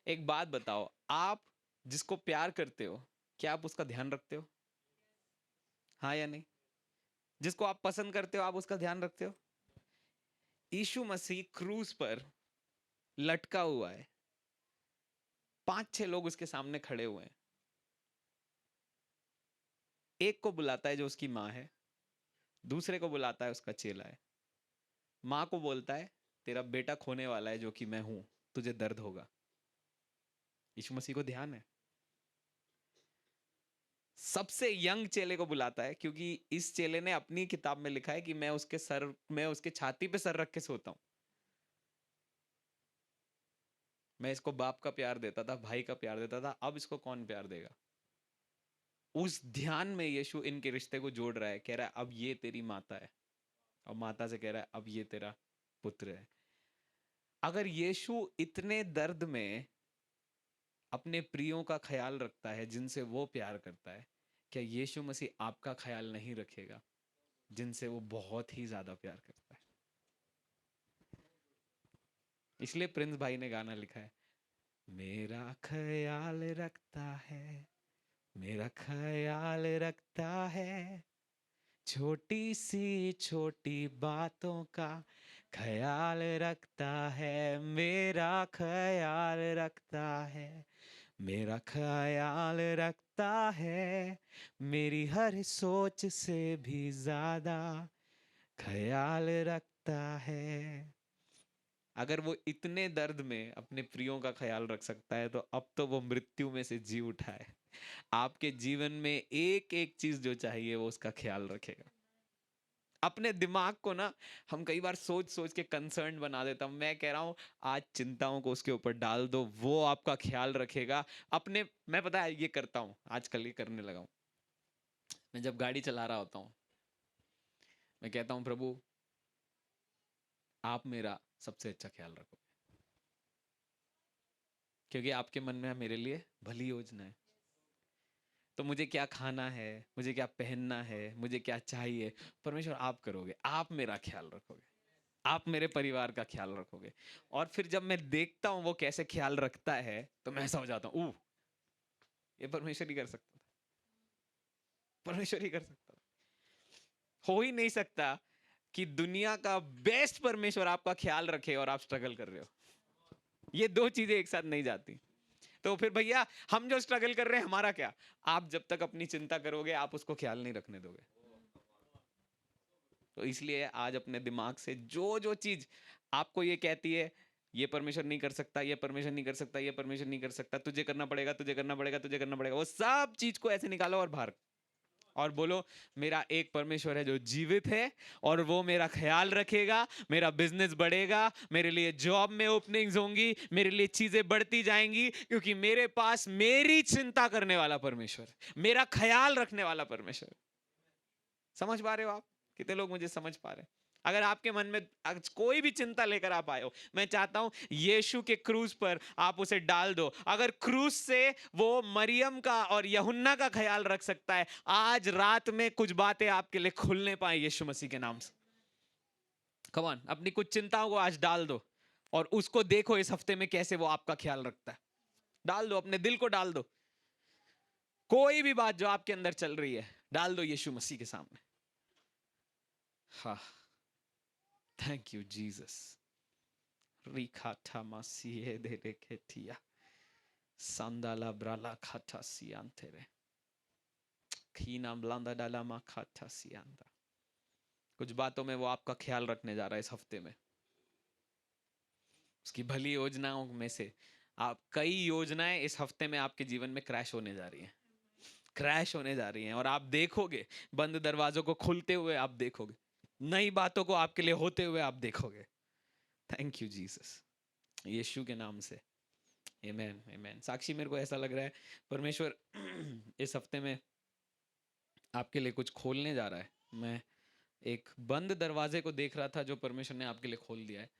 एक बात बताओ, आप जिसको प्यार करते हो, क्या आप उसका ध्यान रखते हो? हाँ या नहीं? जिसको आप पसंद करते हो, आप उसका ध्यान रखते हो? यीशु मसीह क्रूज पर लटका हुआ है, 5 6 लोग उसके सामने खड़े हुए हैं। एक को बुलाता है जो उसकी माँ है, दूसरे को बुलाता है उसका चेला है। माँ को बोलता है तेरा बेटा खोने वाला है जो कि मैं हूं, तुझे दर्द होगा। यीशु मसीह को ध्यान है। सबसे यंग चेले को बुलाता है, क्योंकि इस चेले ने अपनी किताब में लिखा है कि मैं उसके छाती पे सर रख के सोता हूं। मैं इसको बाप का प्यार देता था, भाई का प्यार देता था, अब इसको कौन प्यार देगा? उस ध्यान में यीशु इनके रिश्ते को जोड़ रहा है, कह रहा है अब ये तेरी माता है, और माता से कह रहा है अब ये तेरा पुत्र है। अगर यीशु इतने दर्द में अपने प्रियों का ख्याल रखता है जिनसे वो प्यार करता है, क्या यीशु मसीह आपका ख्याल नहीं रखेगा जिनसे वो बहुत ही ज्यादा प्यार करता है? इसलिए प्रिंस भाई ने गाना लिखा है, मेरा ख्याल रखता है, मेरा ख्याल रखता है, छोटी सी छोटी बातों का ख्याल रखता है, मेरा ख्याल रखता है, मेरा ख्याल रखता है, मेरी हर सोच से भी ज्यादा ख्याल रखता है। अगर वो इतने दर्द में अपने प्रियों का ख्याल रख सकता है, तो अब तो वो मृत्यु में से जी उठा है। आपके जीवन में एक एक चीज जो चाहिए वो उसका ख्याल रखेगा। अपने दिमाग को ना हम कई बार सोच सोच के कंसर्न बना देता हूं। मैं कह रहा हूं आज चिंताओं को उसके ऊपर डाल दो, वो आपका ख्याल रखेगा। अपने मैं पता है ये करता हूं, आजकल ये करने लगा हूं। मैं जब गाड़ी चला रहा होता हूं, मैं कहता हूं प्रभु आप मेरा सबसे अच्छा ख्याल रखो, क्योंकि आपके मन में मेरे लिए भली योजना है। तो मुझे क्या खाना है, मुझे क्या पहनना है, मुझे क्या चाहिए, परमेश्वर आप करोगे, आप मेरा ख्याल रखोगे, आप मेरे परिवार का ख्याल रखोगे। और फिर जब मैं देखता हूं वो कैसे ख्याल रखता है, तो मैं ऐसा हो जाता हूं, ये परमेश्वर ही कर सकता था, परमेश्वर ही कर सकता था। हो ही नहीं सकता कि दुनिया का बेस्ट परमेश्वर आपका ख्याल रखे और आप स्ट्रगल कर रहे हो। ये दो चीजें एक साथ नहीं जाती। तो फिर भैया हम जो स्ट्रगल कर रहे हैं हमारा क्या? आप जब तक अपनी चिंता करोगे आप उसको ख्याल नहीं रखने दोगे। तो इसलिए आज अपने दिमाग से जो जो चीज आपको ये कहती है ये परमेश्वर नहीं कर सकता, ये परमेश्वर नहीं कर सकता, ये परमेश्वर नहीं कर सकता, तुझे करना पड़ेगा, तुझे करना पड़ेगा, तुझे करना पड़ेगा, वो सब चीज को ऐसे निकालो और बाहर और बोलो, मेरा एक परमेश्वर है जो जीवित है और वो मेरा ख्याल रखेगा, मेरा बिजनेस बढ़ेगा, मेरे लिए जॉब में ओपनिंग्स होंगी, मेरे लिए चीजें बढ़ती जाएंगी, क्योंकि मेरे पास मेरी चिंता करने वाला परमेश्वर है, मेरा ख्याल रखने वाला परमेश्वर है। समझ पा रहे हो आप? कितने लोग मुझे समझ पा रहे हैं? अगर आपके मन में कोई भी चिंता लेकर आप आए हो, मैं चाहता हूं यीशु के क्रूज पर आप उसे डाल दो। अगर क्रूज से वो मरियम का और यूहन्ना का ख्याल रख सकता है, आज रात में कुछ बातें आपके लिए खुलने पाए यीशु मसीह के नाम से। कम ऑन, अपनी कुछ चिंताओं को आज डाल दो और उसको देखो इस हफ्ते में कैसे वो आपका ख्याल रखता है। डाल दो, अपने दिल को डाल दो। कोई भी बात जो आपके अंदर चल रही है, डाल दो यीशु मसीह के सामने। हाँ, थैंक यू जीसस। रिखाटा मसीहे दे रेखेटिया संदाला ब्राला खाता सियांतेरे खीना ब्लांदा डाला मा खाता सियांदा। कुछ बातों में वो आपका ख्याल रखने जा रहा है इस हफ्ते में। उसकी भली योजनाओं में से आप कई योजनाएं इस हफ्ते में आपके जीवन में क्रैश होने जा रही हैं, क्रैश होने जा रही हैं, और आप देखोगे बंद दरवाजों को खुलते हुए, आप देखोगे नई बातों को आपके लिए होते हुए, आप देखोगे। थैंक यू जीसस, यीशु के नाम से आमेन आमेन। साक्षी, मेरे को ऐसा लग रहा है परमेश्वर इस हफ्ते में आपके लिए कुछ खोलने जा रहा है। मैं एक बंद दरवाजे को देख रहा था जो परमेश्वर ने आपके लिए खोल दिया है,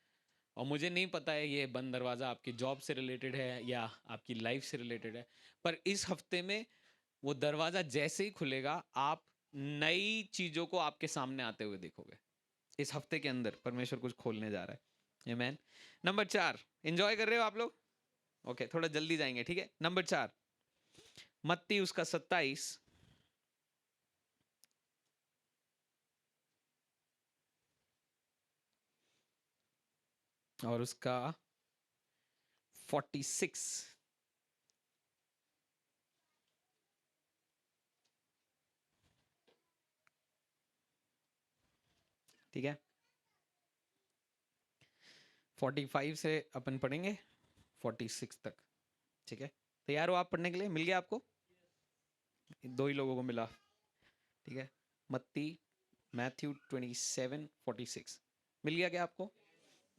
और मुझे नहीं पता है ये बंद दरवाज़ा आपकी जॉब से रिलेटेड है या आपकी लाइफ से रिलेटेड है, पर इस हफ्ते में वो दरवाज़ा जैसे ही खुलेगा, आप नई चीज़ों को आपके सामने आते हुए देखोगे। इस हफ्ते के अंदर परमेश्वर कुछ खोलने जा रहा है। आमेन। नंबर 4, एंजॉय कर रहे हो आप लोग? ओके, थोड़ा जल्दी जाएंगे, ठीक है। नंबर 4, मत्ती उसका 27 और उसका 46। ठीक है, 45 से अपन पढ़ेंगे 46 तक। ठीक है, तैयार हो आप पढ़ने के लिए? मिल गया आपको? दो ही लोगों को मिला। ठीक है, मत्ती मैथ्यू 27:46 मिल गया क्या आपको?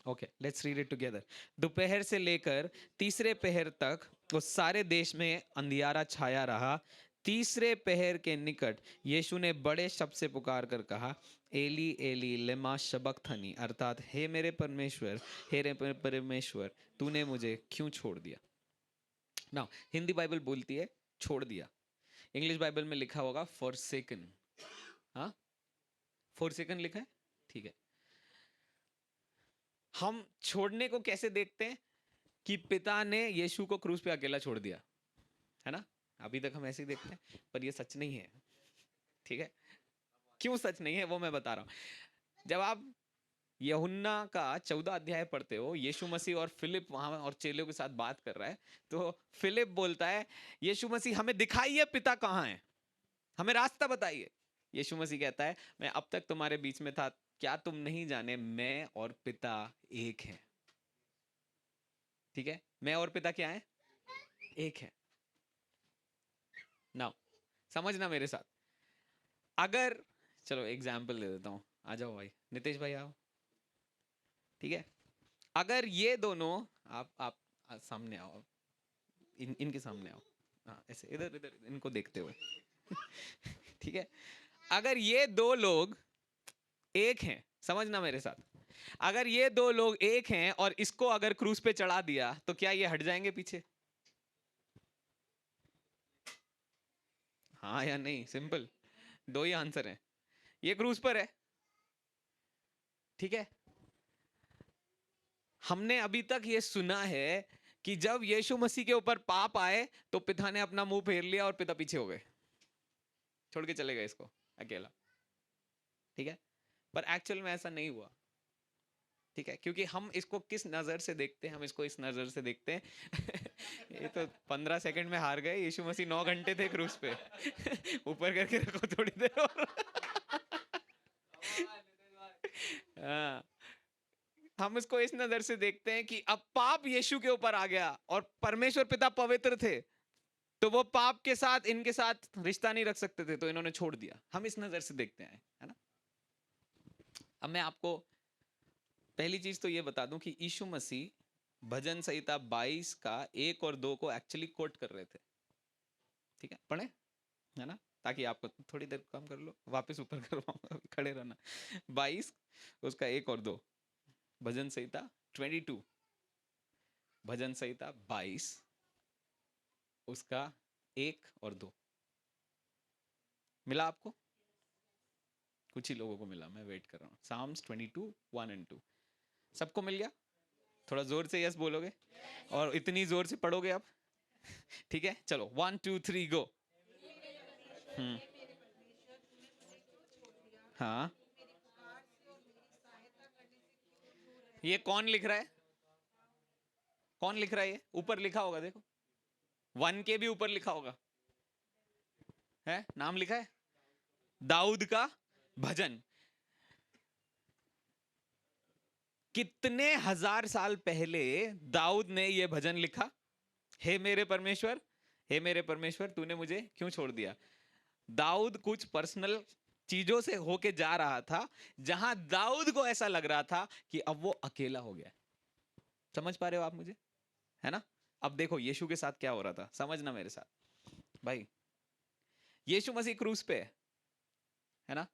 Okay, let's read it together. दोपहर से लेकर तीसरे पहर तक उस सारे देश में अंधियारा छाया रहा। तीसरे पहर के निकट यीशु ने बड़े शब्द से पुकार कर कहा, एली एली लेमा शबक्तनी, अर्थात हे मेरे परमेश्वर, हे मेरे परमेश्वर, तूने मुझे क्यों छोड़ दिया। ना, हिंदी बाइबल बोलती है छोड़ दिया, इंग्लिश बाइबल में लिखा होगा फॉरसेकन। हाँ, फॉरसेकन लिखा है, ठीक है। हम छोड़ने को कैसे देखते हैं कि पिता ने यीशु को क्रूस पे अकेला छोड़ दिया, है ना? अभी तक हम ऐसे ही देखते हैं, पर ये सच नहीं है। ठीक है, क्यों सच नहीं है वो मैं बता रहा हूं। जब आप यूहन्ना का 14 अध्याय पढ़ते हो, यीशु मसीह और फिलिप वहां और चेलों के साथ बात कर रहा है, तो फिलिप बोलता है, यीशु मसीह हमें दिखाइए पिता कहाँ है, हमें रास्ता बताइए। यीशु मसीह कहता है, मैं अब तक तुम्हारे बीच में था, क्या तुम नहीं जाने मैं और पिता एक हैं? ठीक है, मैं और पिता क्या है? एक है। नाउ समझना मेरे साथ, अगर, चलो एग्जाम्पल दे देता हूं, आ जाओ भाई, नितेश भाई आओ। ठीक है, अगर ये दोनों, आप सामने आओ, इनके सामने आओ, हाँ ऐसे इधर इधर इनको देखते हुए। ठीक है, अगर ये दो लोग एक हैं, समझना मेरे साथ, अगर ये दो लोग एक हैं और इसको अगर क्रूज पे चढ़ा दिया, तो क्या ये हट जाएंगे पीछे? हाँ या नहीं? सिंपल, दो ही आंसर है। ये क्रूज पर है, ठीक है। हमने अभी तक ये सुना है कि जब यीशु मसीह के ऊपर पाप आए तो पिता ने अपना मुंह फेर लिया और पिता पीछे हो गए, छोड़ के चले गए इसको अकेला। ठीक है, पर एक्चुअल में ऐसा नहीं हुआ। ठीक है, क्योंकि हम इसको किस नजर से देखते हैं? हम इसको इस नजर से देखते हैं ये तो 15 सेकंड में हार गए, यीशु मसीह 9 घंटे थे क्रूस पे ऊपर करके रखो थोड़ी देर और हाँ, हम इसको इस नजर से देखते हैं कि अब पाप यीशु के ऊपर आ गया और परमेश्वर पिता पवित्र थे, तो वो पाप के साथ इनके साथ रिश्ता नहीं रख सकते थे, तो इन्होंने छोड़ दिया। हम इस नजर से देखते हैं, है ना। अब मैं आपको पहली चीज तो ये बता दूं कि यीशु मसीह भजन संहिता 22 का 1 और 2 को एक्चुअली कोट कर रहे थे। ठीक है, पढ़े, है ना, ताकि आपको थोड़ी देर काम कर लो, वापस ऊपर करवाऊंगा, खड़े रहना। 22 उसका 1 और 2, भजन संहिता 22, भजन संहिता 22 उसका 1 और 2 मिला आपको? कुछ ही लोगों को मिला, मैं वेट कर रहा हूँ। साम्स 22 1 एंड 2 सबको मिल गया? थोड़ा जोर से यस बोलोगे, और इतनी जोर से पढ़ोगे आप। ठीक है, चलो 1 2 3 गो। हम्म, हाँ, ये कौन लिख रहा है? कौन लिख रहा है? ये ऊपर लिखा होगा, देखो 1 के भी ऊपर लिखा होगा, है नाम लिखा है, दाऊद का भजन। कितने हजार साल पहले दाऊद ने यह भजन लिखा? हे मेरे परमेश्वर, हे मेरे परमेश्वर, तूने मुझे क्यों छोड़ दिया। दाऊद कुछ पर्सनल चीजों से होके जा रहा था, जहां दाऊद को ऐसा लग रहा था कि अब वो अकेला हो गया। समझ पा रहे हो आप मुझे, है ना। अब देखो यीशु के साथ क्या हो रहा था, समझना मेरे साथ भाई। यीशु मसीह क्रूस पे है ना।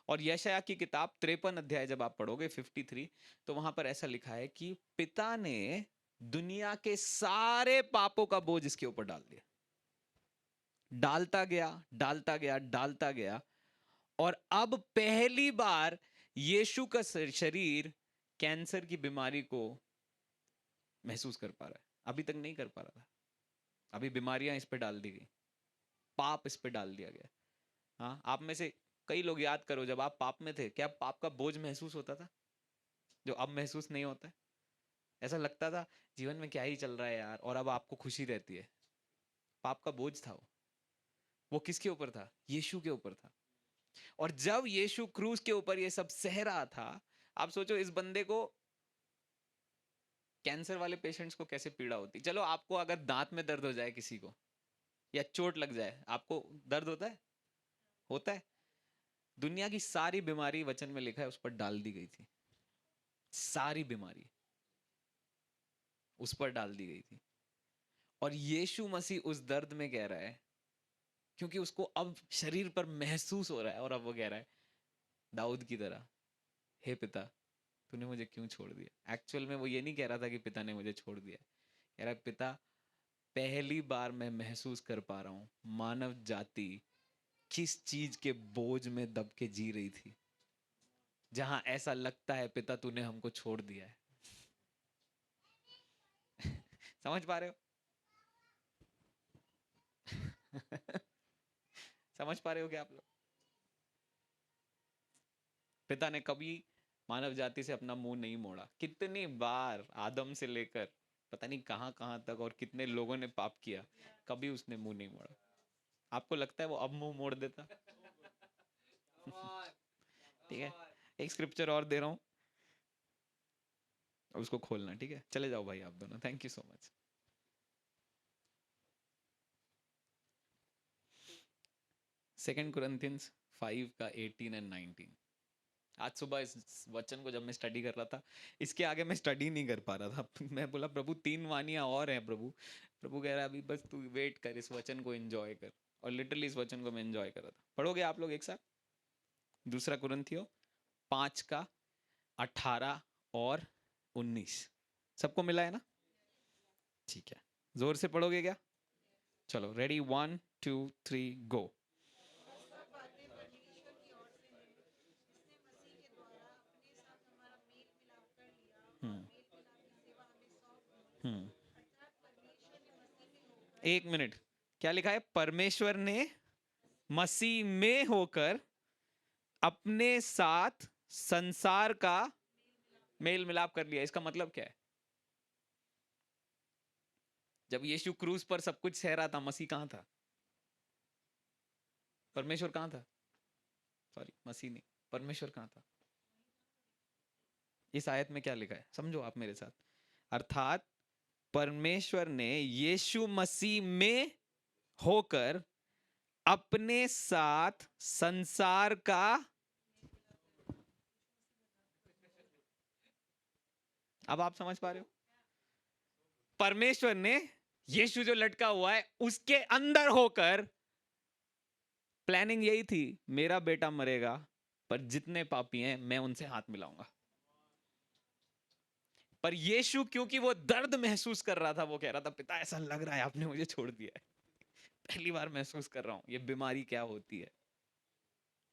और यशायाह की किताब 53 अध्याय जब आप पढ़ोगे 53, तो वहां पर ऐसा लिखा है कि पिता ने दुनिया के सारे पापों का बोझ इसके ऊपर डाल दिया। डालता गया, डालता गया, डालता गया, और अब पहली बार यीशु का शरीर कैंसर की बीमारी को महसूस कर पा रहा है। अभी तक नहीं कर पा रहा था, अभी बीमारियां इस पे डाल दी गई, पाप इस पे डाल दिया गया। हाँ, आप में से कई लोग याद करो, जब आप पाप में थे, क्या पाप का बोझ महसूस होता था जो अब महसूस नहीं होता है? ऐसा लगता था जीवन में क्या ही चल रहा है यार, और अब आपको खुशी रहती है। पाप का बोझ था वो किसके ऊपर था? यीशु के ऊपर था। और जब यीशु क्रूस के ऊपर ये सब सह रहा था, आप सोचो इस बंदे को, कैंसर वाले पेशेंट्स को कैसे पीड़ा होती। चलो आपको अगर दांत में दर्द हो जाए किसी को, या चोट लग जाए, आपको दर्द होता है? होता है। दुनिया की सारी बीमारी वचन में लिखा है उस पर डाल दी गई थी, सारी बीमारी उस पर डाल दी गई थी। और यीशु मसीह उस दर्द में कह रहा है, क्योंकि उसको अब शरीर पर महसूस हो रहा है, और अब वो कह रहा है दाऊद की तरह, हे पिता तूने मुझे क्यों छोड़ दिया। एक्चुअल में वो ये नहीं कह रहा था कि पिता ने मुझे छोड़ दिया, कह रहा है पिता पहली बार मैं महसूस कर पा रहा हूं मानव जाति किस चीज के बोझ में दब के जी रही थी, जहां ऐसा लगता है पिता तूने हमको छोड़ दिया है। समझ पा रहे हो? समझ पा रहे हो क्या आप लोग? पिता ने कभी मानव जाति से अपना मुंह नहीं मोड़ा। कितनी बार आदम से लेकर पता नहीं कहां कहां तक, और कितने लोगों ने पाप किया, कभी उसने मुंह नहीं मोड़ा। आपको लगता है वो अब मुंह मोड़ देता? ठीक है, एक स्क्रिप्चर और दे रहा हूं, उसको खोलना। ठीक है, चले जाओ भाई आप दोनों, thank you so much. Second Corinthians 5 का 18 एंड 19। आज सुबह इस वचन को जब मैं स्टडी कर रहा था, इसके आगे मैं स्टडी नहीं कर पा रहा था। मैं बोला प्रभु 3 वानियां और हैं प्रभु। प्रभु कह रहा है अभी बस तू वेट कर, इस वचन को एंजॉय कर। और लिटरली इस वचन को मैं एंजॉय कर रहा था। पढ़ोगे आप लोग एक साथ? दूसरा कुरिन्थियों 5 का 18 और 19 सबको मिला है ना? ठीक है, जोर से पढ़ोगे क्या? चलो रेडी, 1 2 3 गो। हम्म हम्म एक मिनट, क्या लिखा है? परमेश्वर ने मसीह में होकर अपने साथ संसार का मेल मिलाप कर लिया। इसका मतलब क्या है? जब यीशु क्रूस पर सब कुछ सह रहा था, मसीह कहां था? परमेश्वर कहां था? सॉरी, मसीह नहीं, परमेश्वर कहां था? इस आयत में क्या लिखा है समझो आप मेरे साथ। अर्थात परमेश्वर ने यीशु मसीह में होकर अपने साथ संसार का, अब आप समझ पा रहे हो, परमेश्वर ने यीशु जो लटका हुआ है उसके अंदर होकर, प्लानिंग यही थी, मेरा बेटा मरेगा पर जितने पापी हैं मैं उनसे हाथ मिलाऊंगा। पर यीशु क्योंकि वो दर्द महसूस कर रहा था, वो कह रहा था पिता ऐसा लग रहा है आपने मुझे छोड़ दिया है, पहली बार महसूस कर रहा हूं ये बीमारी क्या होती है,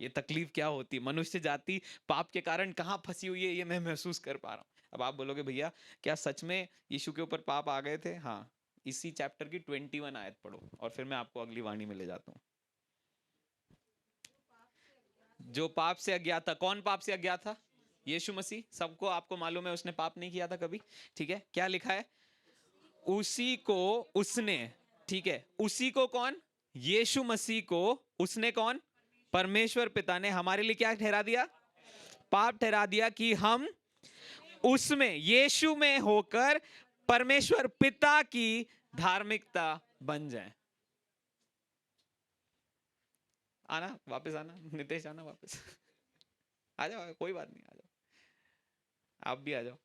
ये तकलीफ क्या होती है, मनुष्य जाति पाप के कारण कहां फंसी हुई है ये मैं महसूस कर पा रहा हूं। अब आप बोलोगे भैया क्या सच में यीशु के ऊपर पाप आ गए थे? हाँ, इसी चैप्टर की 21 आयत पढ़ो और फिर मैं आपको अगली वाणी में ले जाता हूं। जो पाप से अज्ञात था, कौन पाप से अज्ञात था? यीशु मसीह। सबको आपको मालूम है उसने पाप नहीं किया था कभी, ठीक है? क्या लिखा है? उसी को उसने, ठीक है, उसी को कौन? यीशु मसीह को उसने कौन? परमेश्वर पिता ने हमारे लिए क्या ठहरा दिया? पाप ठहरा दिया कि हम उसमें, यीशु में होकर परमेश्वर पिता की धार्मिकता बन जाए। आना वापस, आना नितेश, आना वापस। आ जाओ, कोई बात नहीं, आ जाओ, आप भी आ जाओ,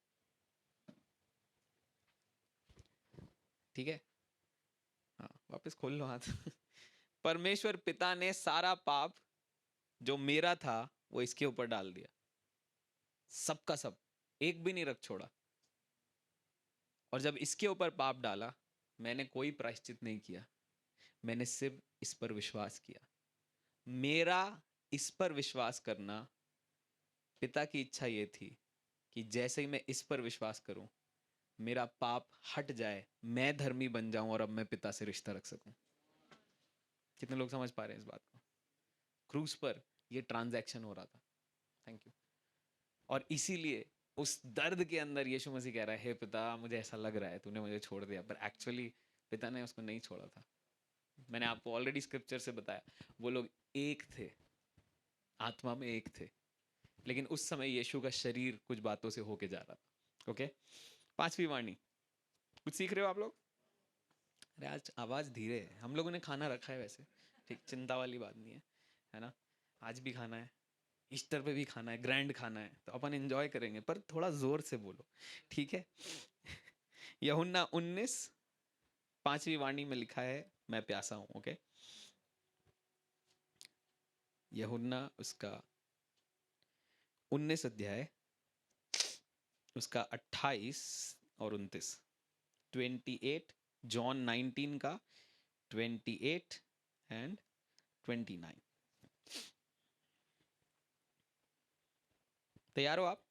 ठीक है? हाँ, वापस खोल लो हाथ। परमेश्वर पिता ने सारा पाप जो मेरा था वो इसके ऊपर डाल दिया, सबका सब, एक भी नहीं रख छोड़ा। और जब इसके ऊपर पाप डाला, मैंने कोई प्रायश्चित नहीं किया, मैंने सिर्फ इस पर विश्वास किया। मेरा इस पर विश्वास करना, पिता की इच्छा ये थी कि जैसे ही मैं इस पर विश्वास करूं, मेरा पाप हट जाए, मैं धर्मी बन जाऊं और अब मैं पिता से रिश्ता रख सकूं। कितने लोग समझ पा रहे हैं इस बात को? क्रूस पर ये ट्रांजैक्शन हो रहा था। Thank you. और इसीलिए उस दर्द के अंदर यीशु मसीह कह रहा है, हे पिता मुझे ऐसा लग रहा है तूने मुझे छोड़ दिया, पर एक्चुअली पिता ने उसको नहीं छोड़ा था। मैंने आपको ऑलरेडी स्क्रिप्चर से बताया, वो लोग एक थे, आत्मा में एक थे, लेकिन उस समय यीशु का शरीर कुछ बातों से होके जा रहा था। ओके, पांचवी वाणी, कुछ सीख रहे हो आप लोग? अरे आज आवाज धीरे है, हम लोगों ने खाना रखा है वैसे, ठीक, चिंता वाली बात नहीं है, है ना? आज भी खाना है, ईस्टर पे भी खाना है, ग्रैंड खाना है, तो अपन एंजॉय करेंगे, पर थोड़ा जोर से बोलो, ठीक है? यूहन्ना 19 पांचवी वाणी में लिखा है, मैं प्यासा हूं। ओके, यूहन्ना उसका 19 अध्याय, उसका 28 और 29, 28, जॉन 19 का 28 एंड 29। तैयार हो आप?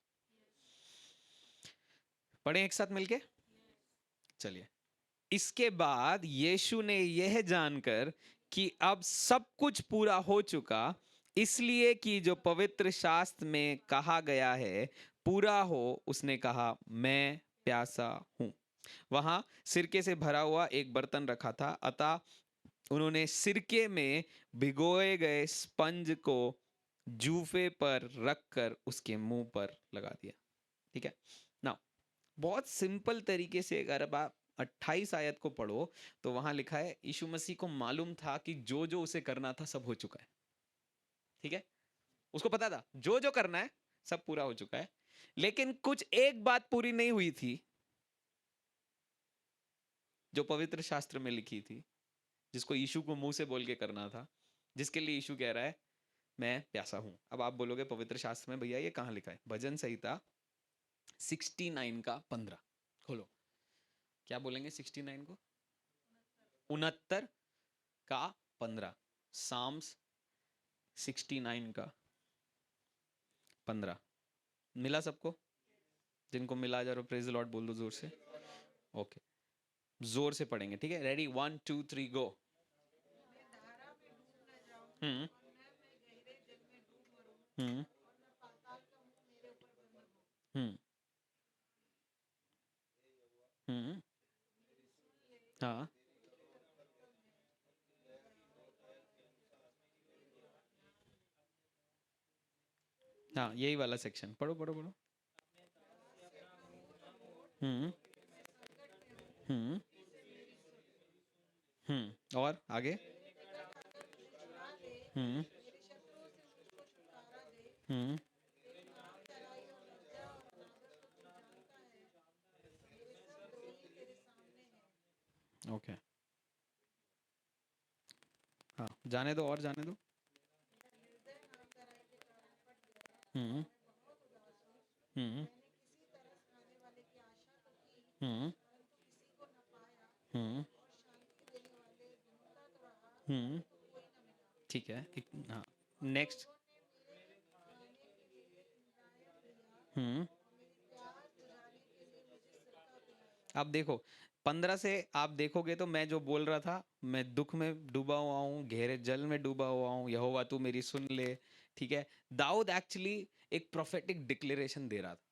पढ़ें एक साथ मिलके, चलिए। इसके बाद यीशु ने यह जानकर कि अब सब कुछ पूरा हो चुका, इसलिए कि जो पवित्र शास्त्र में कहा गया है पूरा हो, उसने कहा मैं प्यासा हूं। वहां सिरके से भरा हुआ एक बर्तन रखा था, अतः उन्होंने सिरके में भिगोए गए स्पंज को जूफे पर रखकर उसके मुंह पर लगा दिया। ठीक है ना? बहुत सिंपल तरीके से अगर अब आप 28 आयत को पढ़ो तो वहां लिखा है यीशु मसीह को मालूम था कि जो जो उसे करना था सब हो चुका है। ठीक है, उसको पता था जो जो करना है सब पूरा हो चुका है, लेकिन कुछ एक बात पूरी नहीं हुई थी जो पवित्र शास्त्र में लिखी थी, जिसको यीशु को मुंह से बोल के करना था, जिसके लिए यीशु कह रहा है मैं प्यासा हूं। अब आप बोलोगे पवित्र शास्त्र में भैया ये कहां लिखा है? भजन संहिता 69 का 15 खोलो। क्या बोलेंगे 69 को? 69 का 15, साम्स 69 का 15। मिला सबको? जिनको मिला जा रहा प्रेज द लॉर्ड बोल दो जोर से। ओके, जोर से पढ़ेंगे, ठीक है? रेडी, 1 2 3 गो। हम्म हम्म हम्म हम्म। हाँ हाँ, यही वाला सेक्शन पढ़ो पढ़ो पढ़ो। हम्म हम्म और आगे। हम्म हम्म ओके, हाँ जाने दो और जाने दो। हम्म हम्म हम्म हम्म हम्म ठीक है, हाँ नेक्स्ट। हम्म आप देखो 15 से आप देखोगे तो मैं जो बोल रहा था, मैं दुख में डूबा हुआ हूँ, गहरे जल में डूबा हुआ हूँ, यहोवा तू मेरी सुन ले। ठीक है, दाऊद एक्चुअली एक प्रोफेटिक डिक्लेरेशन दे रहा था।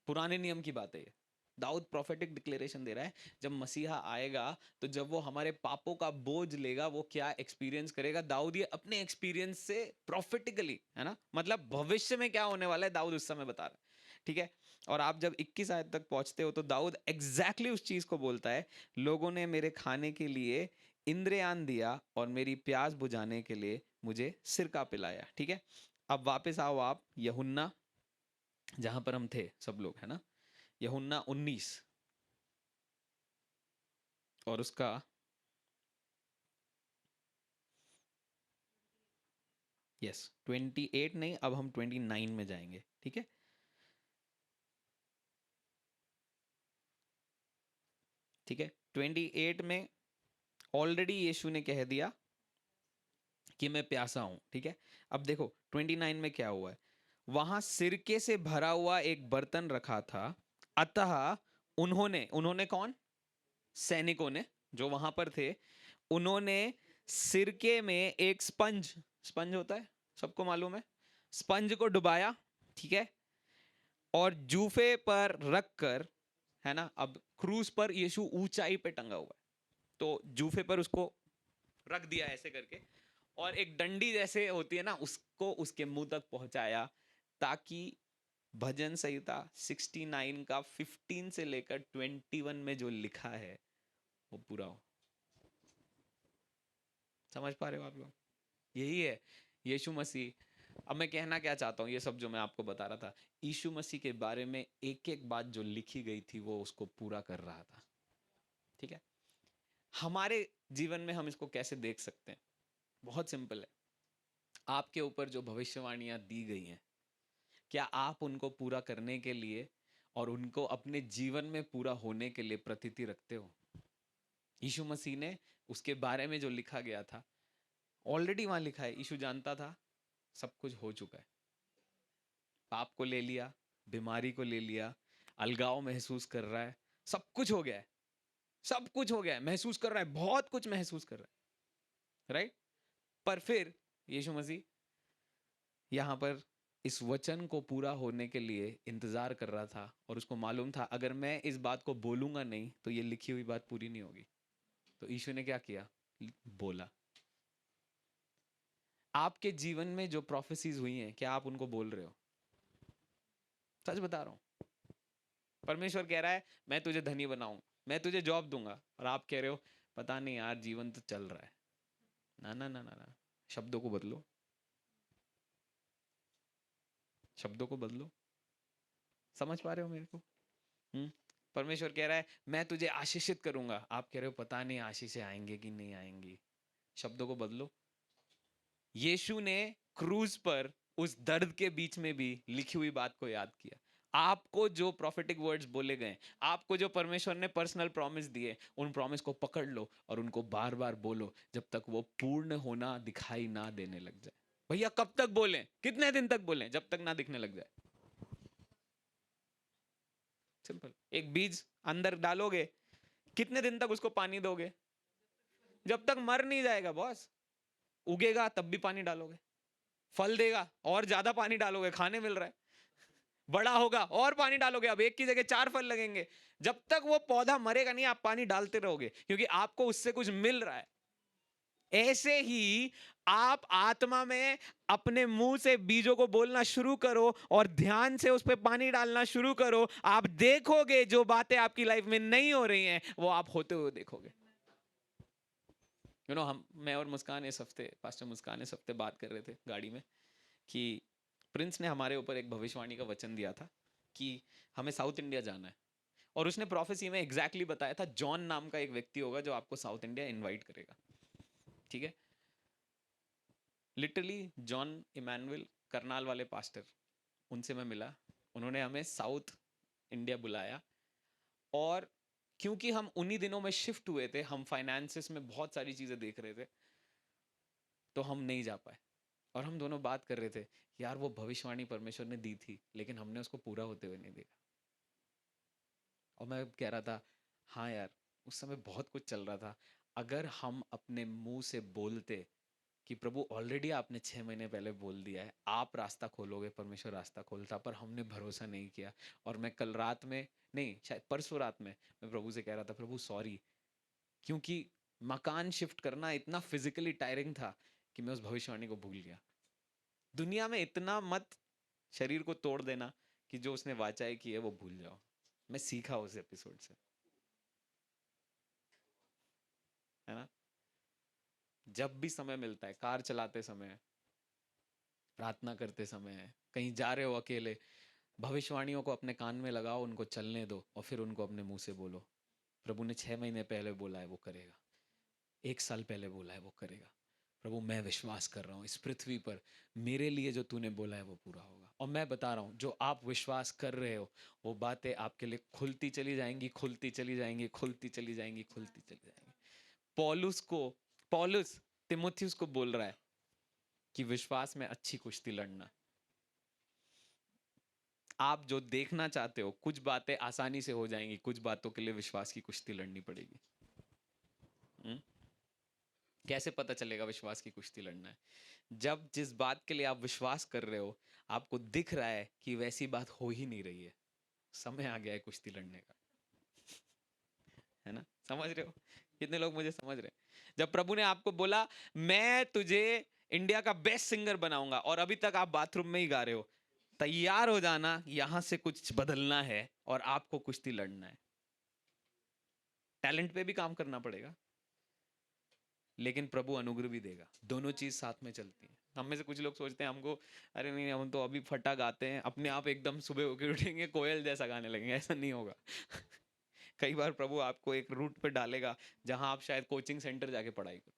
पुराने नियम की बात है ये। दाऊद प्रोफेटिक डिक्लेरेशन दे रहा है, जब मसीहा आएगा तो जब वो हमारे पापों का बोझ लेगा वो क्या एक्सपीरियंस करेगा। दाऊद ये अपने एक्सपीरियंस से प्रोफेटिकली, है ना, मतलब भविष्य में क्या होने वाला है दाऊद उस समय बता रहा है। ठीक है, और आप जब 21 आयत तक पहुंचते हो तो दाऊद एग्जैक्टली उस चीज को बोलता है, लोगों ने मेरे खाने के लिए इंद्रियान दिया और मेरी प्यास बुझाने के लिए मुझे सिरका पिलाया। ठीक है, अब वापस आओ आप यूहन्ना, जहां पर हम थे सब लोग, है ना, यूहन्ना 19 और उसका 28 नहीं, अब हम 29 में जाएंगे। ठीक है, ठीक है, 28 में ऑलरेडी यीशु ने कह दिया कि मैं प्यासा हूं। ठीक है, अब देखो 29 में क्या हुआ है, वहां सिरके से भरा हुआ एक बर्तन रखा था, अतः उन्होंने, उन्होंने कौन, सैनिकों ने जो वहां पर थे, उन्होंने सिरके में एक स्पंज, स्पंज होता है सबको मालूम है, स्पंज को डुबाया। ठीक है, और जूफे पर रखकर, है ना, अब क्रूज पर यीशु ऊंचाई पे टंगा हुआ है, तो जूफे पर उसको रख दिया ऐसे करके, और एक डंडी जैसे होती है ना उसको उसके मुंह तक पहुंचाया, ताकि भजन संहिता 69 का 15 से लेकर 21 में जो लिखा है वो पूरा हो। समझ पा रहे हो आप लोग, यही है यीशु मसीह। अब मैं कहना क्या चाहता हूँ, ये सब जो मैं आपको बता रहा था, यीशु मसीह के बारे में एक एक बात जो लिखी गई थी वो उसको पूरा कर रहा था। ठीक है, हमारे जीवन में हम इसको कैसे देख सकते हैं, बहुत सिंपल है। आपके ऊपर जो भविष्यवाणियां दी गई हैं, क्या आप उनको पूरा करने के लिए और उनको अपने जीवन में पूरा होने के लिए प्रतीति रखते हो? यीशु मसीह ने उसके बारे में जो लिखा गया था ऑलरेडी वहां लिखा है, यीशु जानता था सब कुछ हो चुका है, पाप को ले लिया, बीमारी को ले लिया, अलगाव महसूस कर रहा है, सब कुछ हो गया है, सब कुछ हो गया है, महसूस कर रहा है, बहुत कुछ महसूस कर रहा है, राइट। पर फिर यीशु मसीह यहां पर इस वचन को पूरा होने के लिए इंतजार कर रहा था, और उसको मालूम था अगर मैं इस बात को बोलूंगा नहीं तो ये लिखी हुई बात पूरी नहीं होगी। तो यीशु ने क्या किया, बोला। आपके जीवन में जो प्रोफेसीज हुई हैं, क्या आप उनको बोल रहे हो? सच बता रहा हूं, परमेश्वर कह रहा है मैं तुझे धनी बनाऊं, मैं तुझे जॉब दूंगा, और आप कह रहे हो पता नहीं यार जीवन तो चल रहा है। ना ना ना ना ना, शब्दों को बदलो, शब्दों को बदलो। समझ पा रहे हो मेरे को? हम्म परमेश्वर कह रहा है मैं तुझे आशीषित करूंगा, आप कह रहे हो पता नहीं आशीषें आएंगे कि नहीं आएंगी। शब्दों को बदलो। यीशु ने क्रूज पर उस दर्द के बीच में भी लिखी हुई बात को याद किया। आपको जो प्रोफेटिक वर्ड्स बोले गए, आपको जो परमेश्वर ने पर्सनल प्रॉमिस दिए, उन प्रॉमिस को पकड़ लो और उनको बार बार बोलो जब तक वो पूर्ण होना दिखाई ना देने लग जाए। भैया कब तक बोलें, कितने दिन तक बोलें, जब तक ना दिखने लग जाए। सिंपल, एक बीज अंदर डालोगे, कितने दिन तक उसको पानी दोगे? जब तक मर नहीं जाएगा बॉस। उगेगा तब भी पानी डालोगे, फल देगा और ज्यादा पानी डालोगे, खाने मिल रहा है, बड़ा होगा और पानी डालोगे, अब एक की जगह 4 फल लगेंगे। जब तक वो पौधा मरेगा नहीं आप पानी डालते रहोगे, क्योंकि आपको उससे कुछ मिल रहा है। ऐसे ही आप आत्मा में अपने मुंह से बीजों को बोलना शुरू करो और ध्यान से उस पर पानी डालना शुरू करो। आप देखोगे जो बातें आपकी लाइफ में नहीं हो रही हैं वो आप होते हुए देखोगे। मैं और मुस्कान इस हफ्ते, पास्टर मुस्कान इस हफ्ते बात कर रहे थे गाड़ी में कि प्रिंस ने हमारे ऊपर एक भविष्यवाणी का वचन दिया था कि हमें साउथ इंडिया जाना है, और उसने प्रोफेसी में एग्जैक्टली बताया था जॉन नाम का एक व्यक्ति होगा जो आपको साउथ इंडिया इनवाइट करेगा। ठीक है, लिटरली जॉन इमैनुअल करनाल वाले पास्टर, उनसे मैं मिला, उन्होंने हमें साउथ इंडिया बुलाया। और क्योंकि हम उन्हीं दिनों में शिफ्ट हुए थे, हम फाइनेंसेस में बहुत सारी चीजें देख रहे थे, तो हम नहीं जा पाए। और हम दोनों बात कर रहे थे, यार वो भविष्यवाणी परमेश्वर ने दी थी लेकिन हमने उसको पूरा होते हुए नहीं देखा। और मैं कह रहा था, हाँ यार, उस समय बहुत कुछ चल रहा था। अगर हम अपने मुंह से बोलते कि प्रभु ऑलरेडी आपने 6 महीने पहले बोल दिया है, आप रास्ता खोलोगे, परमेश्वर रास्ता खोलता, पर हमने भरोसा नहीं किया। और मैं कल रात में, नहीं शायद परसों रात में, मैं प्रभु से कह रहा था, प्रभु सॉरी, क्योंकि मकान शिफ्ट करना इतना फिजिकली टायरिंग था कि मैं उस भविष्यवाणी को भूल गया। दुनिया में इतना मत शरीर को तोड़ देना कि जो उसने वाचाई की है वो भूल जाओ। मैं सीखा उस एपिसोड से, है ना। जब भी समय मिलता है, कार चलाते समय, प्रार्थना करते समय, कहीं जा रहे हो अकेले, भविष्यवाणियों को अपने कान में लगाओ, उनको चलने दो और फिर उनको अपने मुंह से बोलो, प्रभु ने 6 महीने पहले बोला है वो करेगा, 1 साल पहले बोला है वो करेगा। प्रभु मैं विश्वास कर रहा हूँ इस पृथ्वी पर मेरे लिए जो तूने बोला है वो पूरा होगा। और मैं बता रहा हूँ, जो आप विश्वास कर रहे हो वो बातें आपके लिए खुलती चली जाएंगी, खुलती चली जाएंगी, खुलती चली जाएंगी, खुलती चली जाएंगी। पौलुस तिमुथियुस को बोल रहा है कि विश्वास में अच्छी कुश्ती लड़ना। आप जो देखना चाहते हो, कुछ बातें आसानी से हो जाएंगी, कुछ बातों के लिए विश्वास की कुश्ती लड़नी पड़ेगी। हुँ? कैसे पता चलेगा विश्वास की कुश्ती लड़ना है? जब जिस बात के लिए आप विश्वास कर रहे हो, आपको दिख रहा है कि वैसी बात हो ही नहीं रही है, समय आ गया है कुश्ती लड़ने का। है ना, समझ रहे हो? कितने लोग मुझे समझ रहे हैं? जब प्रभु ने आपको बोला मैं तुझे इंडिया का बेस्ट सिंगर बनाऊंगा, और अभी तक आप बाथरूम में ही गा रहे हो, तैयार हो जाना, यहां से कुछ बदलना है और आपको कुश्ती लड़ना है। टैलेंट पे भी काम करना पड़ेगा, लेकिन प्रभु अनुग्रह भी देगा। दोनों चीज साथ में चलती है। हम में से कुछ लोग सोचते हैं हमको, अरे नहीं हम तो अभी फटा गाते हैं, अपने आप एकदम सुबह होकर उठेंगे कोयल जैसा गाने लगेंगे, ऐसा नहीं होगा। कई बार प्रभु आपको एक रूट पे डालेगा जहां आप शायद कोचिंग सेंटर जाके पढ़ाई करो,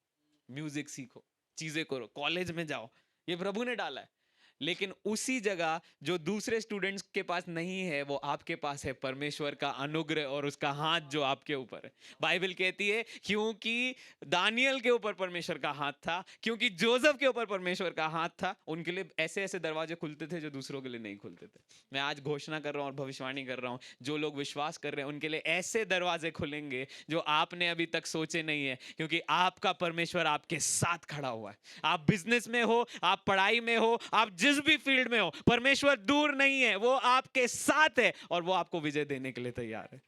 म्यूजिक सीखो, चीजें करो, कॉलेज में जाओ, ये प्रभु ने डाला है। लेकिन उसी जगह जो दूसरे स्टूडेंट्स के पास नहीं है वो आपके पास है, परमेश्वर का अनुग्रह और उसका हाथ जो आपके ऊपर है। बाइबल कहती है क्योंकि दानियल के ऊपर परमेश्वर का हाथ था, क्योंकि जोसेफ के ऊपर परमेश्वर का हाथ था, उनके लिए ऐसे ऐसे दरवाजे खुलते थे जो दूसरों के लिए नहीं खुलते थे। मैं आज घोषणा कर रहा हूं और भविष्यवाणी कर रहा हूं, जो लोग विश्वास कर रहे हैं उनके लिए ऐसे दरवाजे खुलेंगे जो आपने अभी तक सोचे नहीं है, क्योंकि आपका परमेश्वर आपके साथ खड़ा हुआ है। आप बिजनेस में हो, आप पढ़ाई में हो, आप जिस भी फील्ड में हो, परमेश्वर दूर नहीं है, वो आपके साथ है और वो आपको विजय देने के लिए तैयार है।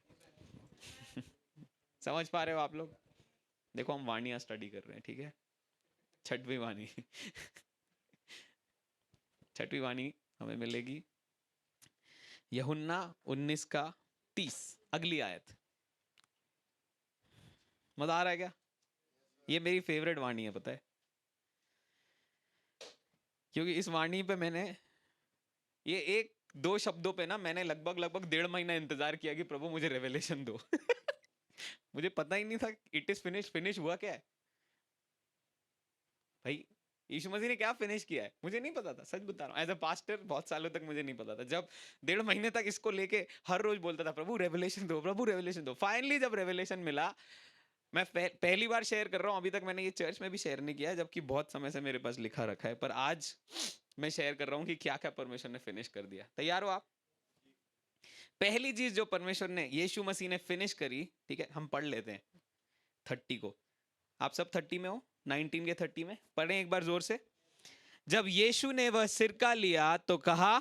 समझ पा रहे हो आप लोग? देखो हम वाणियां स्टडी कर रहे हैं, ठीक है। छठवीं वाणी छठवीं वाणी हमें मिलेगी यूहन्ना 19 का 30, अगली आयत। मजा आ रहा है क्या? ये मेरी फेवरेट वाणी है, पता है, क्योंकि इस वाणी पे मैंने, ये एक दो शब्दों पे ना मैंने लगभग लगभग 1.5 महीना इंतजार किया कि प्रभु मुझे रेवलेशन दो। मुझे पता ही नहीं था इट इज फिनिश, फिनिश हुआ क्या है भाई। यीशु मसीह ने क्या फिनिश किया है मुझे नहीं पता था, सच बता रहा हूँ। एज अ पास्टर बहुत सालों तक मुझे नहीं पता था। जब 1.5 महीने तक इसको लेके हर रोज बोलता था प्रभु रेवलेशन दो, प्रभु रेवलेशन दो, फाइनली जब रेवलेशन मिला, मैं पहली बार शेयर कर रहा हूँ, अभी तक मैंने ये चर्च में भी शेयर नहीं किया है, जबकि बहुत समय से मेरे पास लिखा रखा है, पर आज मैं शेयर कर रहा हूँ कि क्या क्या परमेश्वर ने फिनिश कर दिया। तैयार हो आप? पहली चीज जो परमेश्वर ने, यीशु मसीह ने फिनिश करी, ठीक है, हम पढ़ लेते हैं 30 को। आप सब 30 में हो, 19 के 30 में पढ़ें एक बार जोर से। जब यीशु ने वह सिरका लिया तो कहा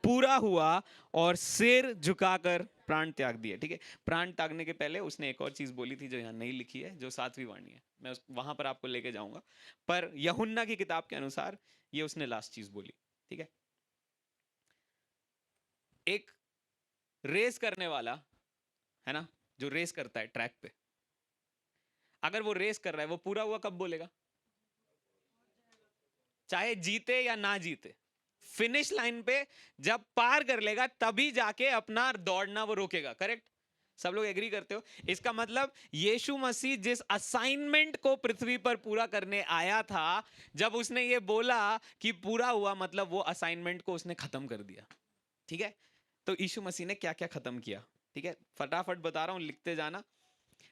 पूरा हुआ, और सिर झुकाकर प्राण त्याग दिए। ठीक है, प्राण त्यागने के पहले उसने एक और चीज बोली थी जो यहां नहीं लिखी है, जो 7वीं वाणी है, मैं वहां पर आपको लेके जाऊंगा। पर यूहन्ना की किताब के अनुसार ये उसने लास्ट चीज बोली। ठीक है, एक रेस करने वाला, है ना, जो रेस करता है ट्रैक पे, अगर वो रेस कर रहा है, वो पूरा हुआ कब बोलेगा? चाहे जीते या ना जीते, फिनिश लाइन पे जब पार कर लेगा तभी जाके अपना दौड़ना वो रोकेगा। करेक्ट? सब लोग एग्री करते हो? इसका मतलब यीशु मसीह जिस असाइनमेंट को पृथ्वी पर पूरा करने आया था, जब उसने ये बोला कि पूरा हुआ, मतलब वो असाइनमेंट को उसने खत्म कर दिया। ठीक है? तो यीशु मसीह ने क्या क्या खत्म किया? ठीक है, फटाफट बता रहा हूं, लिखते जाना।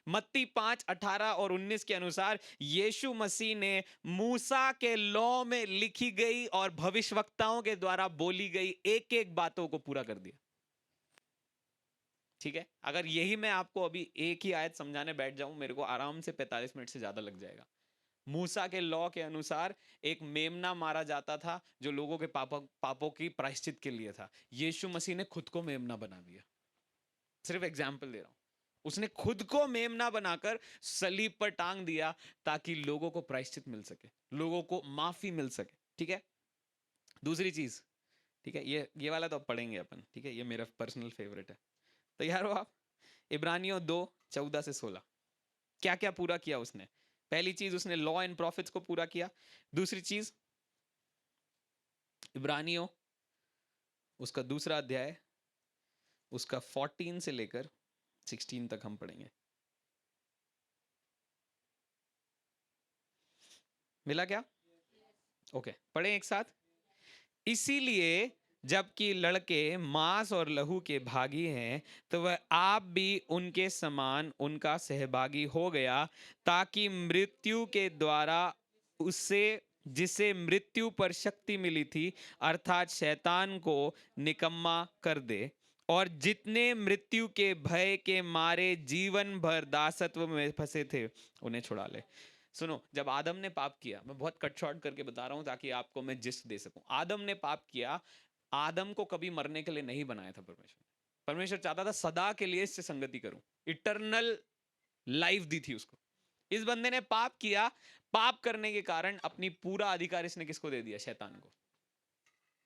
मत्ती 5:18 और 19 के अनुसार यीशु मसीह ने मूसा के लॉ में लिखी गई और भविष्यवक्ताओं के द्वारा बोली गई एक एक बातों को पूरा कर दिया। ठीक है? अगर यही मैं आपको अभी एक ही आयत समझाने बैठ जाऊं, मेरे को आराम से 45 मिनट से ज्यादा लग जाएगा। मूसा के लॉ के अनुसार एक मेमना मारा जाता था जो लोगों के पापों की प्रायश्चित के लिए था। यीशु मसीह ने खुद को मेमना बना दिया। सिर्फ एग्जाम्पल दे रहा हूं। उसने खुद को मेमना बनाकर सलीब पर टांग दिया ताकि लोगों को प्रायश्चित मिल सके, लोगों को माफी मिल सके। ठीक है? दूसरी चीज, ठीक है, ये वाला तो अब पढ़ेंगे अपन। ठीक है, ये मेरा पर्सनल फेवरेट है। तैयार हो आप? इब्रानियों 2:14 से 16 क्या क्या पूरा किया उसने? पहली चीज, उसने लॉ एंड प्रॉफिट्स को पूरा किया। दूसरी चीज, इब्रानियों उसका दूसरा अध्याय, उसका 14 से लेकर 16 तक हम पढ़ेंगे। मिला क्या? ओके, पढ़ें एक साथ। इसीलिए जबकि लड़के मांस और लहू के भागी हैं, तो वह आप भी उनके समान उनका सहभागी हो गया, ताकि मृत्यु के द्वारा उससे, जिसे मृत्यु पर शक्ति मिली थी, अर्थात शैतान को निकम्मा कर दे, और जितने मृत्यु के भय के मारे जीवन भर दासत्व में फंसे थे उन्हें छुड़ा ले। सुनो, जब आदम ने पाप किया, मैं बहुत कट शॉर्ट करके बता रहा हूं ताकि आपको मैं जिस्ट दे सकूं। आदम ने पाप किया, आदम को कभी मरने के लिए नहीं बनाया था परमेश्वर। परमेश्वर चाहता था सदा के लिए इससे संगति करूं, इटरनल लाइफ दी थी उसको। इस बंदे ने पाप किया, पाप करने के कारण अपनी पूरा अधिकार इसने किसको दे दिया? शैतान को।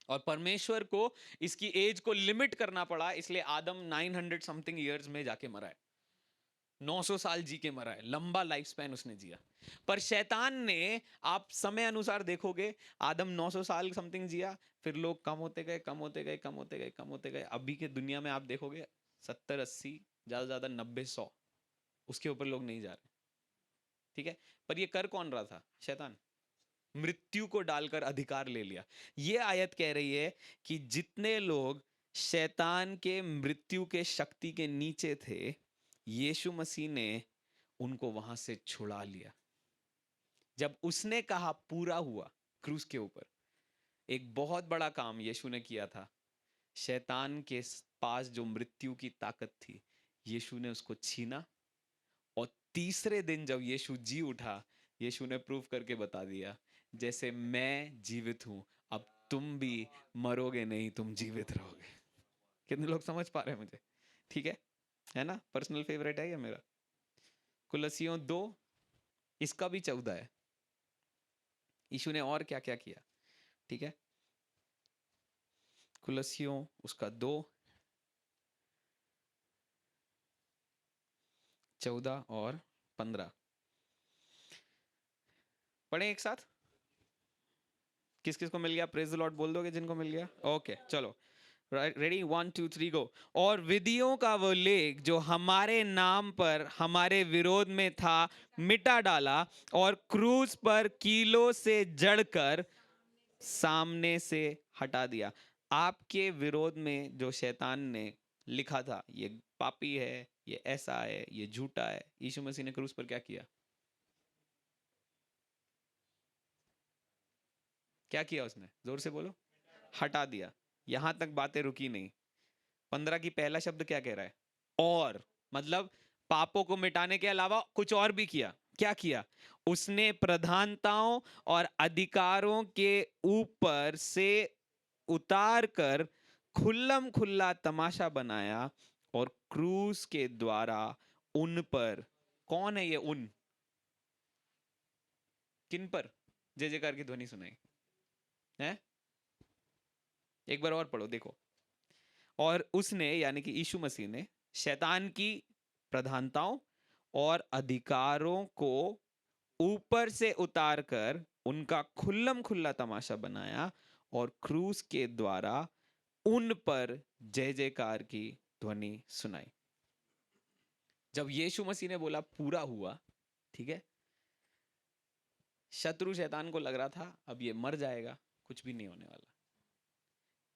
और परमेश्वर को इसकी एज को लिमिट करना पड़ा, इसलिए आदम 900 समथिंग ईयर्स में जाके मरा है। 900 साल जी के मरा है, लंबा लाइफ स्पैन उसने जिया। पर शैतान ने, आप समय अनुसार देखोगे, आदम 900 साल समथिंग जिया, फिर लोग कम होते गए, कम होते गए, कम होते गए, कम होते गए। अभी के दुनिया में आप देखोगे 70-80, ज्यादा ज्यादा 90-100, उसके ऊपर लोग नहीं जा रहे। ठीक है? पर ये कर कौन रहा था? शैतान। मृत्यु को डालकर अधिकार ले लिया। ये आयत कह रही है कि जितने लोग शैतान के मृत्यु के शक्ति के नीचे थे, यीशु मसीह ने उनको वहां से छुड़ा लिया। जब उसने कहा पूरा हुआ क्रूस के ऊपर, एक बहुत बड़ा काम यीशु ने किया था। शैतान के पास जो मृत्यु की ताकत थी, यीशु ने उसको छीना, और तीसरे दिन जब यीशु जी उठा, यीशु ने प्रूव करके बता दिया, जैसे मैं जीवित हूं, अब तुम भी मरोगे नहीं, तुम जीवित रहोगे। कितने लोग समझ पा रहे हैं मुझे? ठीक है ना? पर्सनल फेवरेट है ये मेरा। कुलसियों 2, इसका भी 14 है। यीशु ने और क्या क्या किया? ठीक है, कुलसियों उसका 2, 14 और 15 पढ़े एक साथ। किस किस को मिल गया? प्रेज द लॉर्ड बोल दोगे जिनको मिल गया? ओके, चलो, रेडी, 1 2 3 गो। और विधियों का वो लेख जो हमारे नाम पर हमारे विरोध में था, मिटा डाला, और क्रूस पर कीलों से जड़कर सामने से हटा दिया। आपके विरोध में जो शैतान ने लिखा था, ये पापी है, ये ऐसा है, ये झूठा है, यीशु मसीह ने क्रूस पर क्या किया? क्या किया उसने? जोर से बोलो। हटा दिया। यहां तक बातें रुकी नहीं। 15 की पहला शब्द क्या कह रहा है? और, मतलब पापों को मिटाने के अलावा कुछ और भी किया। क्या किया? उसने प्रधानताओं और अधिकारों के ऊपर से उतार कर खुल्लम खुल्ला तमाशा बनाया, और क्रूस के द्वारा उन पर, कौन है ये उन? किन पर? जय जयकार की ध्वनि सुनाई है। एक बार और पढ़ो, देखो। और उसने, यानी कि यीशु मसीह ने, शैतान की प्रधानताओं और अधिकारों को ऊपर से उतारकर उनका खुल्लम खुल्ला तमाशा बनाया और क्रूस के द्वारा उन पर जय जयकार की ध्वनि सुनाई। जब यीशु मसीह ने बोला पूरा हुआ, ठीक है, शत्रु शैतान को लग रहा था अब ये मर जाएगा, कुछ भी नहीं होने वाला।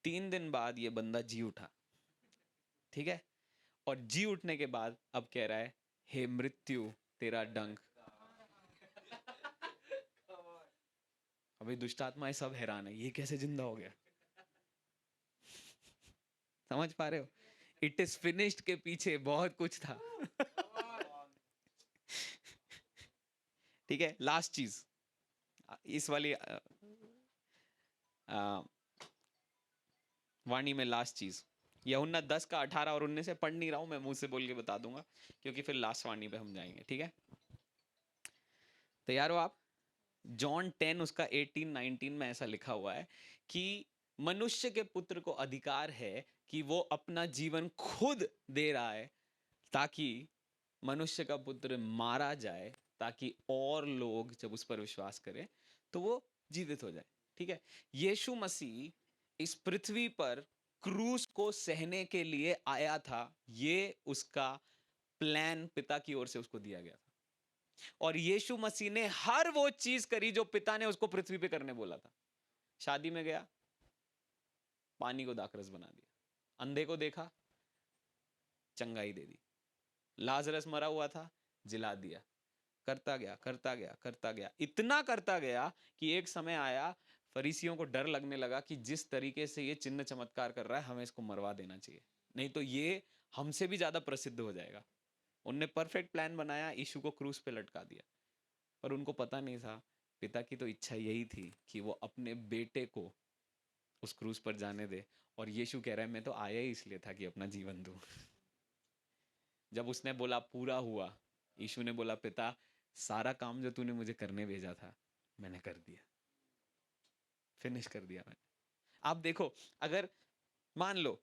3 दिन बाद ये बंदा जी उठा, ठीक है, और जी उठने के बाद अब कह रहा है, हे मृत्यु तेरा डंक। अभी दुष्ट आत्माएं सब हैरान है, ये कैसे जिंदा हो गया। समझ पा रहे हो? इट इज फिनिश्ड के पीछे बहुत कुछ था। ठीक है, लास्ट चीज इस वाली वाणी में, लास्ट चीज यूहन्ना 10 का 18 और 19 से पढ़ नहीं रहा हूं मैं, मुंह से बोल के बता दूंगा क्योंकि फिर लास्ट वाणी पे हम जाएंगे। ठीक है, तैयार हो आप? जॉन 10 उसका 18-19 में ऐसा लिखा हुआ है कि मनुष्य के पुत्र को अधिकार है कि वो अपना जीवन खुद दे रहा है ताकि मनुष्य का पुत्र मारा जाए, ताकि और लोग जब उस पर विश्वास करें तो वो जीवित हो जाए। ठीक है, यीशु मसीह इस पृथ्वी पर क्रूस को सहने के लिए आया था, ये उसका प्लान पिता की ओर से उसको दिया गया था। और यीशु मसीह ने हर वो चीज करी जो पिता ने उसको पृथ्वी पे करने बोला था। शादी में गया, पानी को दाखरस बना दिया, अंधे को देखा, चंगाई दे दी, लाजरस मरा हुआ था, जिला दिया, करता गया करता गया करता गया, इतना करता गया कि एक समय आया फरीसियों को डर लगने लगा कि जिस तरीके से ये चिन्ह चमत्कार कर रहा है हमें इसको मरवा देना चाहिए, नहीं तो ये हमसे भी ज्यादा प्रसिद्ध हो जाएगा। उनने परफेक्ट प्लान बनाया, यीशु को क्रूस पे लटका दिया, पर उनको पता नहीं था पिता की तो इच्छा यही थी कि वो अपने बेटे को उस क्रूस पर जाने दे। और यीशु कह रहा है मैं तो आया ही इसलिए था कि अपना जीवन दूं। जब उसने बोला पूरा हुआ, यीशु ने बोला पिता सारा काम जो तूने मुझे करने भेजा था मैंने कर दिया, फिनिश कर दिया मैंने। आप देखो, अगर मान लो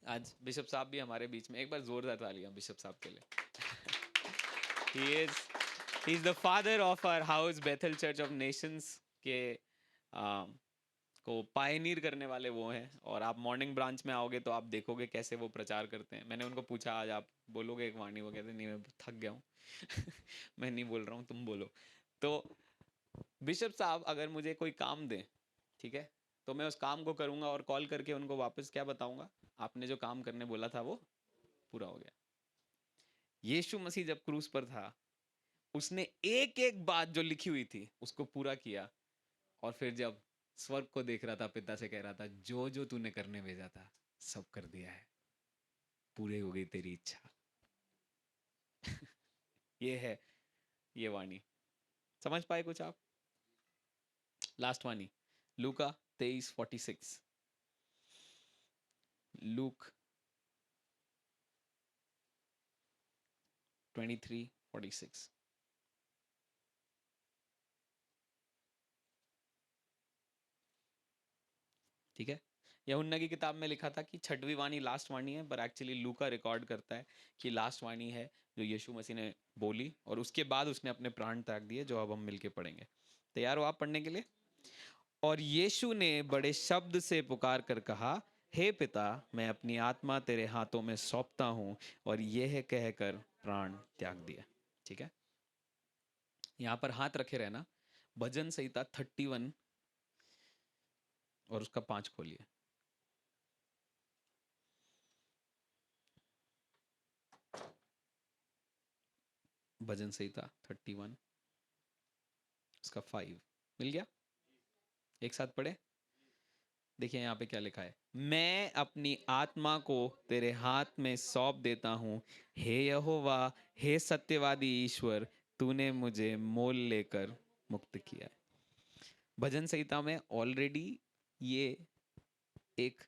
आज बिशप साहब भी हमारे बीच में, एक बार जोरदार तालियां बिशप साहब के लिए। he is the father of our house Bethel Church of Nations के को पायनीर करने वाले वो हैं। और आप मॉर्निंग ब्रांच में आओगे तो आप देखोगे कैसे वो प्रचार करते हैं। मैंने उनको पूछा आज आप बोलोगे एक वाणी, वो कहते नहीं मैं थक गया हूँ। मैं नहीं बोल रहा हूँ, तुम बोलो। तो बिशप साहब अगर मुझे कोई काम दें, ठीक है, तो मैं उस काम को करूंगा और कॉल करके उनको वापस क्या बताऊंगा, आपने जो काम करने बोला था वो पूरा हो गया। यीशु मसीह जब क्रूस पर था उसने एक एक बात जो लिखी हुई थी उसको पूरा किया। और फिर जब स्वर्ग को देख रहा था, पिता से कह रहा था जो जो तूने करने भेजा था सब कर दिया है, पूरी हो गई तेरी इच्छा। ये है ये वाणी। समझ पाए कुछ आप? लास्ट वाणी लूका 23:46। लूक 23:46। ठीक है, यूहन्ना की किताब में लिखा था कि छठवीं वाणी लास्ट वाणी है, पर एक्चुअली लूका रिकॉर्ड करता है कि लास्ट वाणी है जो यीशु मसीह ने बोली और उसके बाद उसने अपने प्राण त्याग दिए, जो अब हम मिलके पढ़ेंगे। तैयार हो आप पढ़ने के लिए? और यीशु ने बड़े शब्द से पुकार कर कहा, हे पिता मैं अपनी आत्मा तेरे हाथों में सौंपता हूं, और यह कहकर प्राण त्याग दिया। ठीक है, यहां पर हाथ रखे रहना। भजन संहिता 31 और उसका 5 खोलिए। भजन संहिता 31 उसका 5 मिल गया? एक साथ पढ़े। देखिए यहाँ पे क्या लिखा है, मैं अपनी आत्मा को तेरे हाथ में सौंप देता हूँ, हे यहोवा, हे सत्यवादी ईश्वर, तूने मुझे मोल लेकर मुक्त किया है। भजन संहिता में ऑलरेडी ये एक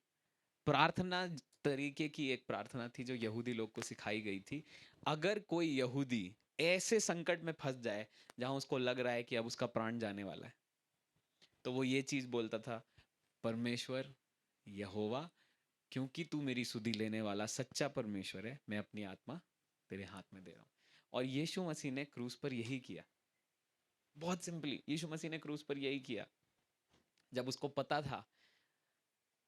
प्रार्थना तरीके की एक प्रार्थना थी जो यहूदी लोग को सिखाई गई थी। अगर कोई यहूदी ऐसे संकट में फंस जाए जहां उसको लग रहा है कि अब उसका प्राण जाने वाला है, तो वो ये चीज बोलता था, परमेश्वर यहोवा, क्योंकि तू मेरी सुधि लेने वाला सच्चा परमेश्वर है, मैं अपनी आत्मा तेरे हाथ में दे रहा हूं। और यीशु मसीह ने क्रूस पर यही किया। बहुत सिंपली यीशु मसीह ने क्रूस पर यही किया। जब उसको पता था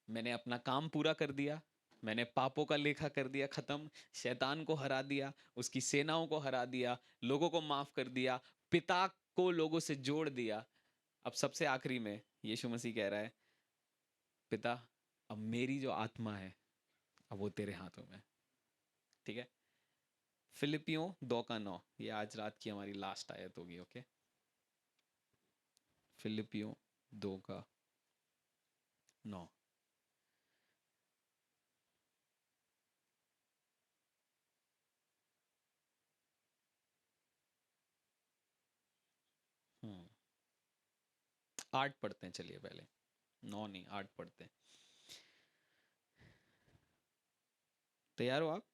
मैंने अपना काम पूरा कर दिया, मैंने पापों का लेखा कर दिया खत्म, शैतान को हरा दिया, उसकी सेनाओं को हरा दिया, लोगों को माफ कर दिया, पिता को लोगों से जोड़ दिया। अब सबसे आखिरी में यीशु मसीह कह रहा है, पिता अब मेरी जो आत्मा है अब वो तेरे हाथों में। ठीक है, फिलिपियों 2:9, ये आज रात की हमारी लास्ट आयत होगी। ओके, फिलिपियों 2:9। हम्म 8 पढ़ते हैं, चलिए पहले 9 नहीं 8 पढ़ते हैं। तैयार हो आप?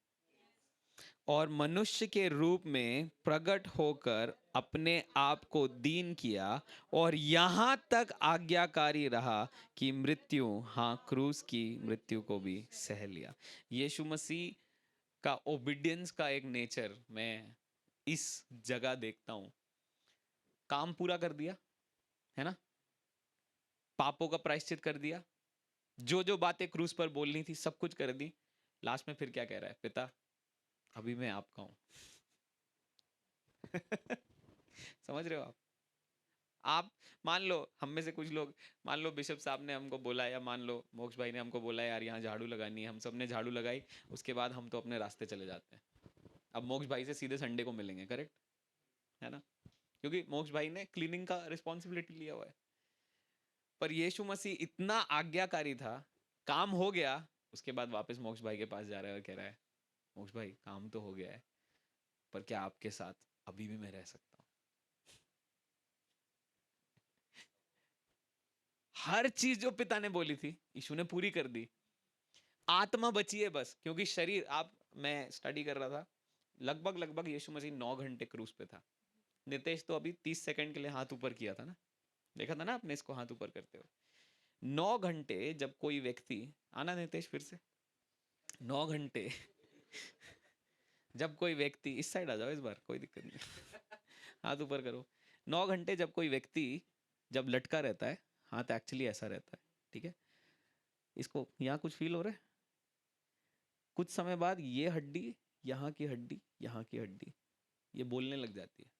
और मनुष्य के रूप में प्रकट होकर अपने आप को दीन किया और यहाँ तक आज्ञाकारी रहा कि मृत्यु, हाँ क्रूस की मृत्यु को भी सह लिया। यीशु मसीह का ओबीडियंस का एक नेचर मैं इस जगह देखता हूँ। काम पूरा कर दिया है ना, पापों का प्रायश्चित कर दिया, जो जो बातें क्रूस पर बोलनी थी सब कुछ कर दी। लास्ट में फिर क्या कह रहा है, पिता अभी मैं आपका हूं। समझ रहे हो आप मान लो हम में से कुछ लोग, मान लो बिशप साहब ने हमको बोला या मान लो मोक्ष भाई ने हमको बोला यार यहाँ झाड़ू लगानी है, हम सब ने झाड़ू लगाई, उसके बाद हम तो अपने रास्ते चले जाते हैं। अब मोक्ष भाई से सीधे संडे को मिलेंगे, करेक्ट है ना, क्योंकि मोक्ष भाई ने क्लीनिंग का रिस्पॉन्सिबिलिटी लिया हुआ है। पर यीशु मसीह इतना आज्ञाकारी था, काम हो गया, उसके बाद वापस मोक्ष भाई के पास जा रहा है और कह रहा है, मोक्ष भाई काम तो हो गया है, पर क्या आपके साथ अभी भी मैं रह सकता हूँ? हर चीज जो पिता ने बोली थी यीशु ने पूरी कर दी। आत्मा बची है बस, क्योंकि शरीर, आप, मैं स्टडी कर रहा था, लगभग लगभग यीशु मसीह 9 घंटे क्रूस पे था। नितेश तो अभी 30 सेकंड के लिए हाथ ऊपर किया था ना, देखा था ना आपने इसको हाथ ऊपर करते हुए। 9 घंटे जब कोई व्यक्ति, आना नितेश फिर से, 9 घंटे जब कोई व्यक्ति, इस साइड आ जाओ इस बार, कोई दिक्कत नहीं, हाथ ऊपर करो। 9 घंटे जब कोई व्यक्ति जब लटका रहता है, हाथ एक्चुअली ऐसा रहता है, ठीक है, इसको यहाँ कुछ फील हो रहा है, कुछ समय बाद ये हड्डी, यहाँ की हड्डी, यहाँ की हड्डी, ये बोलने लग जाती है।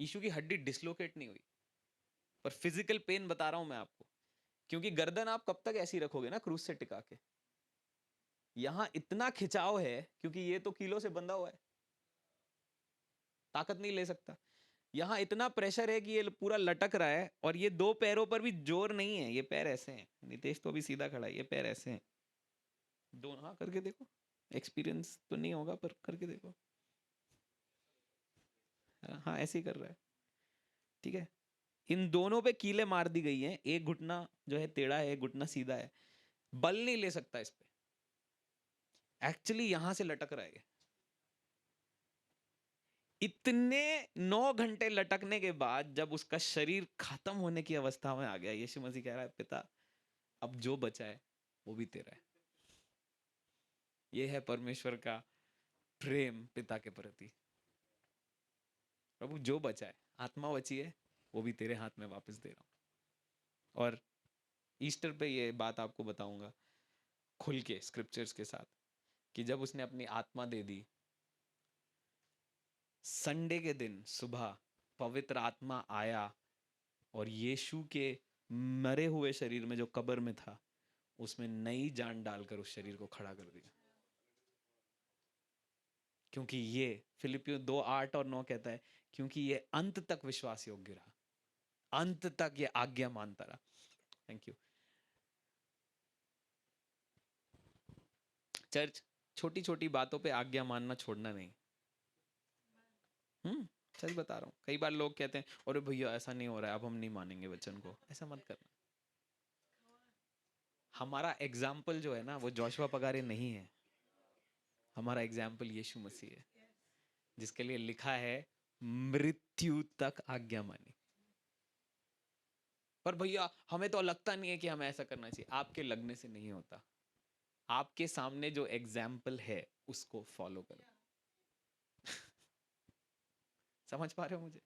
यीशु की हड्डी डिसलोकेट नहीं हुई, पर फिजिकल पेन बता रहा हूं मैं आपको, क्योंकि गर्दन आप कब तक ऐसी रखोगे ना क्रूस से टिका के, यहां इतना खिंचाव है क्योंकि ये तो कीलो से बंधा हुआ है, ताकत नहीं ले सकता। यहां इतना प्रेशर है कि ये पूरा लटक रहा है, और ये दो पैरों पर भी जोर नहीं है, ये पैर ऐसे हैं, नितेश तो अभी सीधा खड़ा है, ये पैर ऐसे हैं दोनों। हाँ करके देखो, एक्सपीरियंस तो नहीं होगा पर करके देखो। हाँ ऐसे ही कर रहा है, ठीक है। इन दोनों पे कीलें मार दी गई हैं, एक घुटना जो है टेढ़ा है, एक घुटना सीधा है, बल नहीं ले सकता इस पे, एक्चुअली यहां से लटक रहा है। इतने 9 घंटे लटकने के बाद जब उसका शरीर खत्म होने की अवस्था में आ गया, यीशु मसीह कह रहा है, पिता अब जो बचा है वो भी तेरा है। ये है परमेश्वर का प्रेम पिता के प्रति। प्रभु जो बचा है, आत्मा बची है, वो भी तेरे हाथ में वापस दे रहा हूं। और ईस्टर पे ये बात आपको बताऊंगा खुल के स्क्रिप्चर्स के साथ, कि जब उसने अपनी आत्मा दे दी, संडे के दिन सुबह पवित्र आत्मा आया और यीशु के मरे हुए शरीर में जो कब्र में था, उसमें नई जान डालकर उस शरीर को खड़ा कर दिया। क्योंकि ये फिलिपियो 2:8 और 9 कहता है, क्योंकि ये अंत तक विश्वास योग्य रहा, अंत तक ये आज्ञा मानता रहा। थैंक यू चर्च, छोटी छोटी बातों पे आज्ञा मानना छोड़ना नहीं। हम्म सच बता रहा हूँ, कई बार लोग कहते हैं अरे भैया ऐसा नहीं हो रहा है, अब हम नहीं मानेंगे वचन को, ऐसा मत करना। हमारा एग्जाम्पल जो है ना वो जोशुआ पगारे नहीं है, हमारा एग्जाम्पल यीशु मसीह है, जिसके लिए लिखा है मृत्यु तक आज्ञा मानी। पर भैया हमें तो लगता नहीं है कि हमें ऐसा करना चाहिए, आपके लगने से नहीं होता, आपके सामने जो एग्जाम्पल है उसको फॉलो करो। समझ पा रहे हो मुझे?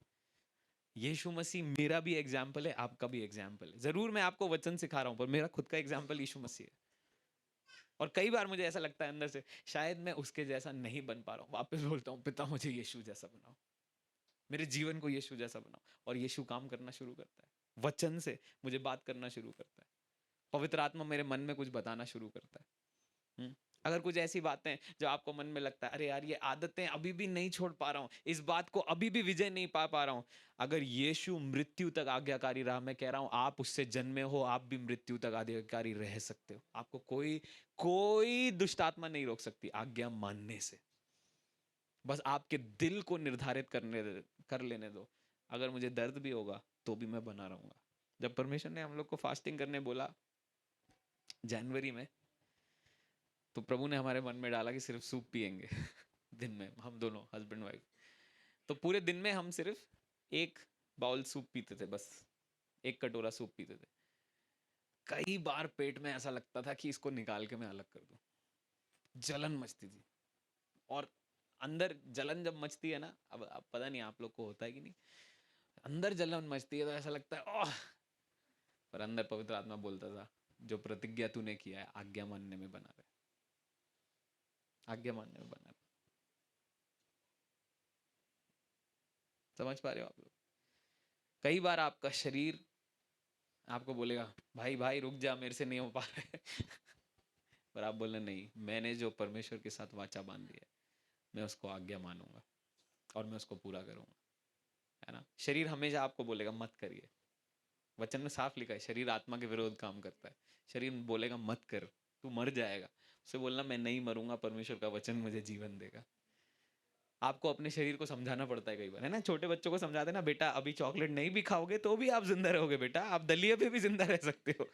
यीशु मसीह मेरा भी एग्जाम्पल है, आपका भी एग्जाम्पल है। जरूर मैं आपको वचन सिखा रहा हूं, पर मेरा खुद का एग्जाम्पल यीशु मसीह है। और कई बार मुझे ऐसा लगता है अंदर से, शायद मैं उसके जैसा नहीं बन पा रहा हूँ। वापस बोलता हूँ, पिता मुझे यीशु जैसा बनाओ, मेरे जीवन को यीशु जैसा बनाओ। और यीशु काम करना शुरू करता है, वचन से मुझे बात करना शुरू करता है, पवित्र आत्मा मेरे मन में कुछ बताना शुरू करता है। अगर कुछ ऐसी बातें जो आपको मन में लगता है, अरे यार ये आदतें अभी भी नहीं छोड़ पा रहा हूं, इस बात को अभी भी विजय नहीं पा रहा हूं, अगर यीशु मृत्यु तक आज्ञाकारी रहा, मैं कह रहा हूं आप उससे जन्मे हो, आप भी मृत्यु तक आज्ञाकारी रह सकते हो। आपको कोई कोई दुष्ट आत्मा नहीं रोक सकती आज्ञा मानने से। बस आपके दिल को निर्धारित कर लेने दो। अगर मुझे दर्द भी होगा तो भी मैं बना रहूंगा। जब परमेश्वर ने हम लोग को फास्टिंग करने बोला जनवरी में, तो प्रभु ने हमारे मन में डाला कि सिर्फ सूप पिएंगे दिन में, हम दोनों हस्बैंड वाइफ। तो पूरे दिन में हम सिर्फ एक बाउल सूप पीते थे, बस एक कटोरा सूप पीते थे। कई बार पेट में ऐसा लगता था कि इसको निकाल के मैं अलग कर दूं, जलन मचती थी। और अंदर जलन जब मचती है ना, अब पता नहीं आप लोग को होता है कि नहीं, अंदर जलन मचती है तो ऐसा लगता है ओह, पर अंदर पवित्र आत्मा बोलता था जो प्रतिज्ञा तूने किया है आज्ञा मानने में बना रहे, आज्ञा मानने में बना रहे। समझ पा रहे हो आप लोग? कई बार आपका शरीर आपको बोलेगा भाई भाई रुक जा, मेरे से नहीं हो पा रहा है पर आप बोलना नहीं, मैंने जो परमेश्वर के साथ वाचा बांध दी है, मैं उसको आज्ञा मानूंगा और मैं उसको पूरा करूंगा, है ना? शरीर हमेशा आपको बोलेगा मत करिए। वचन में साफ लिखा है शरीर आत्मा के विरोध काम करता है। शरीर बोलेगा मत कर, तू मर जाएगा। उसे बोलना मैं नहीं मरूंगा, परमेश्वर का वचन मुझे जीवन देगा। आपको अपने शरीर को समझाना पड़ता है कई बार, है ना? छोटे बच्चों को समझाते हैं ना, बेटा अभी चॉकलेट नहीं भी खाओगे तो भी आप जिंदा रहोगे बेटा, आप दलिया पे भी जिंदा रह सकते हो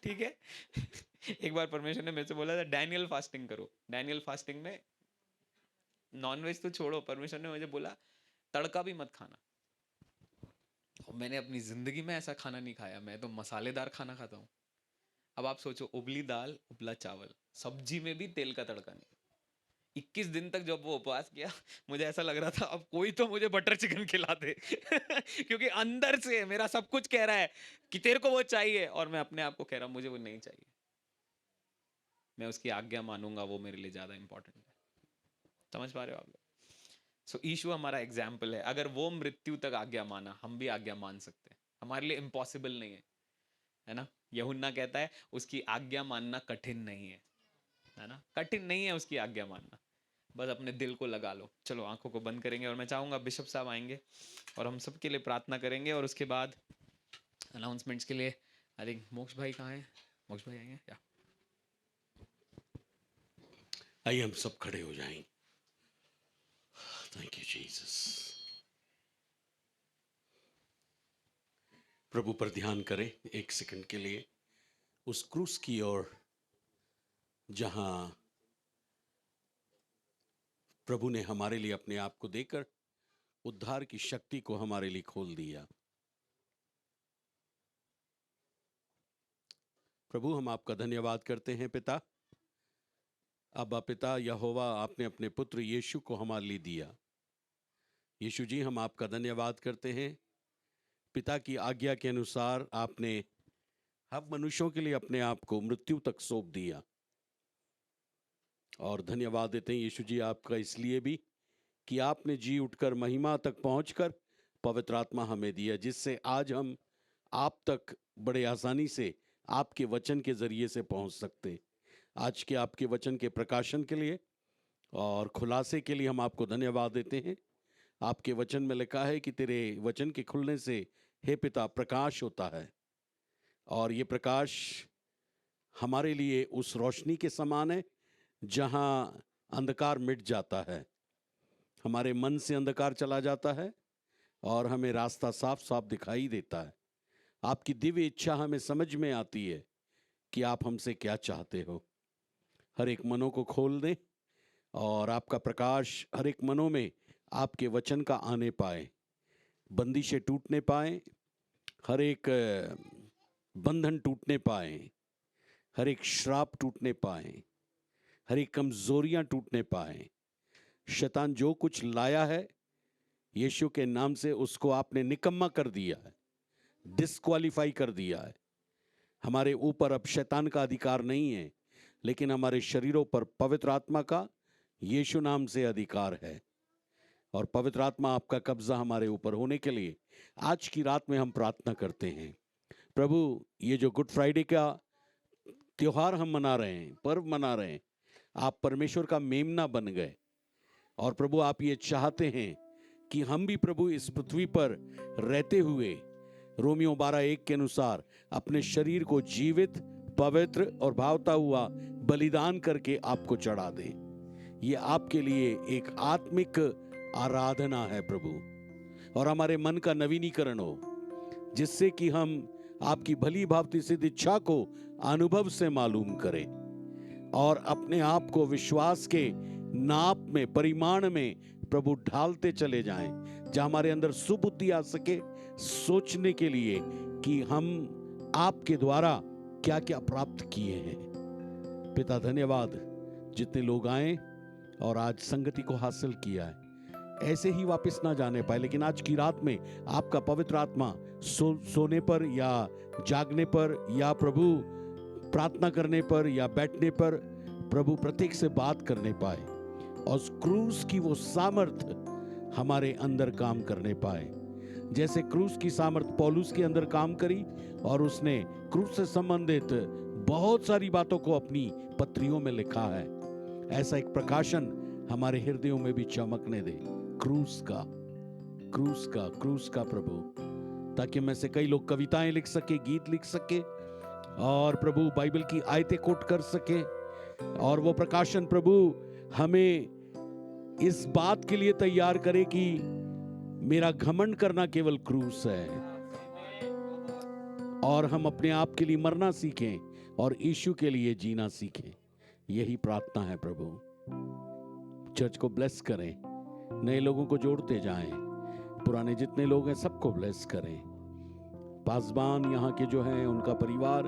ठीक है एक बार परमेश्वर ने मेरे से बोला था डैनियल फास्टिंग करो। डैनियल फास्टिंग में नॉनवेज तो छोड़ो, परमेश्वर ने मुझे बोला तड़का भी मत खाना। और मैंने अपनी जिंदगी में ऐसा खाना नहीं खाया, मैं तो मसालेदार खाना खाता हूँ। अब आप सोचो, उबली दाल उबला चावल, सब्जी में भी तेल का तड़का नहीं। 21 दिन तक जब वो उपवास किया, मुझे ऐसा लग रहा था अब कोई तो मुझे बटर चिकन खिला दे क्योंकि अंदर से मेरा सब कुछ कह रहा है कि तेरे को वो चाहिए, और मैं अपने आप को कह रहा हूं मुझे वो नहीं चाहिए। मैं उसकी आज्ञा मानूंगा, वो मेरे लिए ज्यादा इंपॉर्टेंट है। समझ पा रहे हो आप लोग? सो यीशु हमारा एग्जाम्पल है। अगर वो मृत्यु तक आज्ञा माना, हम भी आज्ञा मान सकते हैं। हमारे लिए इम्पॉसिबल नहीं है ना? यूहन्ना कहता है उसकी आज्ञा मानना कठिन नहीं है ना? कठिन नहीं है उसकी आज्ञा मानना, बस अपने दिल को लगा लो। चलो आंखों को बंद करेंगे और मैं चाहूंगा बिशप साहब आएंगे और हम सबके लिए प्रार्थना करेंगे, और उसके बाद अनाउंसमेंट्स के लिए आई थिंक मोक्ष भाई कहाँ हैं? मोक्ष भाई आएंगे या? आइए हम सब खड़े हो जाएं। Thank you Jesus. प्रभु पर ध्यान करें एक सेकंड के लिए उस क्रूस की ओर, जहां प्रभु ने हमारे लिए अपने आप को देकर उद्धार की शक्ति को हमारे लिए खोल दिया। प्रभु हम आपका धन्यवाद करते हैं पिता। अब्बा पिता यहोवा, आपने अपने पुत्र यीशु को हमारे लिए दिया। यीशु जी हम आपका धन्यवाद करते हैं, पिता की आज्ञा के अनुसार आपने हम मनुष्यों के लिए अपने आप को मृत्यु तक सौंप दिया। और धन्यवाद देते हैं यीशु जी आपका इसलिए भी कि आपने जी उठकर महिमा तक पहुंचकर पवित्र आत्मा हमें दिया, जिससे आज हम आप तक बड़े आसानी से आपके वचन के जरिए से पहुंच सकते। आज के आपके वचन के प्रकाशन के लिए और खुलासे के लिए हम आपको धन्यवाद देते हैं। आपके वचन में लिखा है कि तेरे वचन के खुलने से हे पिता प्रकाश होता है, और ये प्रकाश हमारे लिए उस रोशनी के समान है जहां अंधकार मिट जाता है, हमारे मन से अंधकार चला जाता है और हमें रास्ता साफ साफ दिखाई देता है। आपकी दिव्य इच्छा हमें समझ में आती है कि आप हमसे क्या चाहते हो। हर एक मनों को खोल दें और आपका प्रकाश हर एक मनों में आपके वचन का आने पाए, बंदिशें टूटने पाए, हर एक बंधन टूटने पाए, हर एक श्राप टूटने पाए, हर एक कमजोरियां टूटने पाए। शैतान जो कुछ लाया है यीशु के नाम से उसको आपने निकम्मा कर दिया है, डिस्क्वालीफाई कर दिया है। हमारे ऊपर अब शैतान का अधिकार नहीं है, लेकिन हमारे शरीरों पर पवित्र आत्मा का यीशु नाम से अधिकार है। और पवित्र आत्मा आपका कब्जा हमारे ऊपर होने के लिए आज की रात में हम प्रार्थना करते हैं। प्रभु, ये जो गुड फ्राइडे का त्योहार हम मना रहे हैं, पर्व मना रहे हैं, आप परमेश्वर का मेमना बन गए। और प्रभु, आप ये चाहते हैं कि हम भी प्रभु इस पृथ्वी पर रहते हुए रोमियो 12:1 के अनुसार अपने शरीर को जीवित, पवित्र और भावता हुआ बलिदान करके आपको चढ़ा दें। ये आपके लिए एक आत्मिक आराधना है प्रभु, और हमारे मन का नवीनीकरण हो, जिससे कि हम आपकी भली भांति सिद्ध इच्छा को अनुभव से मालूम करें और अपने आप को विश्वास के नाप में, परिमाण में प्रभु ढालते चले जाएं, जहां हमारे अंदर सुबुद्धि आ सके सोचने के लिए कि हम आपके द्वारा क्या क्या प्राप्त किए हैं। पिता धन्यवाद, जितने लोग आए और आज संगति को हासिल किया है, ऐसे ही वापस ना जाने पाए, लेकिन आज की रात में आपका पवित्र आत्मा सोने पर या जागने पर या प्रभु प्रार्थना करने पर या बैठने पर प्रभु प्रत्येक से बात करने पाए, और क्रूस की वो सामर्थ हमारे अंदर काम करने पाए। जैसे क्रूस की सामर्थ पौलुस के अंदर काम करी और उसने क्रूस से संबंधित बहुत सारी बातों को अपनी पत्रियों में लिखा है, ऐसा एक प्रकाशन हमारे हृदयों में भी चमकने दे क्रूस का प्रभु, ताकि में से कई लोग कविताएं लिख सके, गीत लिख सके और प्रभु बाइबल की आयतें कोट कर सके। और वो प्रकाशन प्रभु हमें इस बात के लिए तैयार करे कि मेरा घमंड करना केवल क्रूस है, और हम अपने आप के लिए मरना सीखें और यीशु के लिए जीना सीखें। यही प्रार्थना है प्रभु। चर्च को ब्लेस करें, नए लोगों को जोड़ते जाएं, पुराने जितने लोग हैं सबको ब्लेस करें। पासबान यहाँ के जो हैं उनका परिवार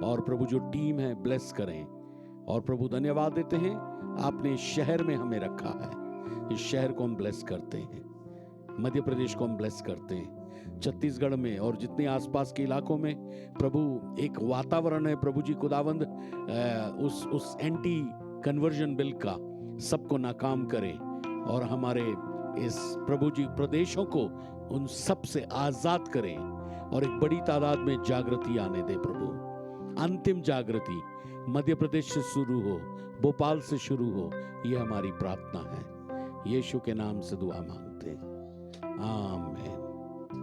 और प्रभु जो टीम है ब्लेस करें। और प्रभु धन्यवाद देते हैं, आपने इस शहर में हमें रखा है, इस शहर को हम ब्लेस करते हैं, मध्य प्रदेश को हम ब्लेस करते हैं, छत्तीसगढ़ में और जितने आसपास के इलाकों में प्रभु एक वातावरण है प्रभु जी खुदावंद, उस एंटी कन्वर्जन बिल का सबको नाकाम करें और हमारे इस प्रभु जी प्रदेशों को उन सब से आजाद करें और एक बड़ी तादाद में जागृति आने दे प्रभु। अंतिम जागृति मध्य प्रदेश से शुरू हो, भोपाल से शुरू हो, ये हमारी प्रार्थना है। यीशु के नाम से दुआ मांगते हैं, आमीन।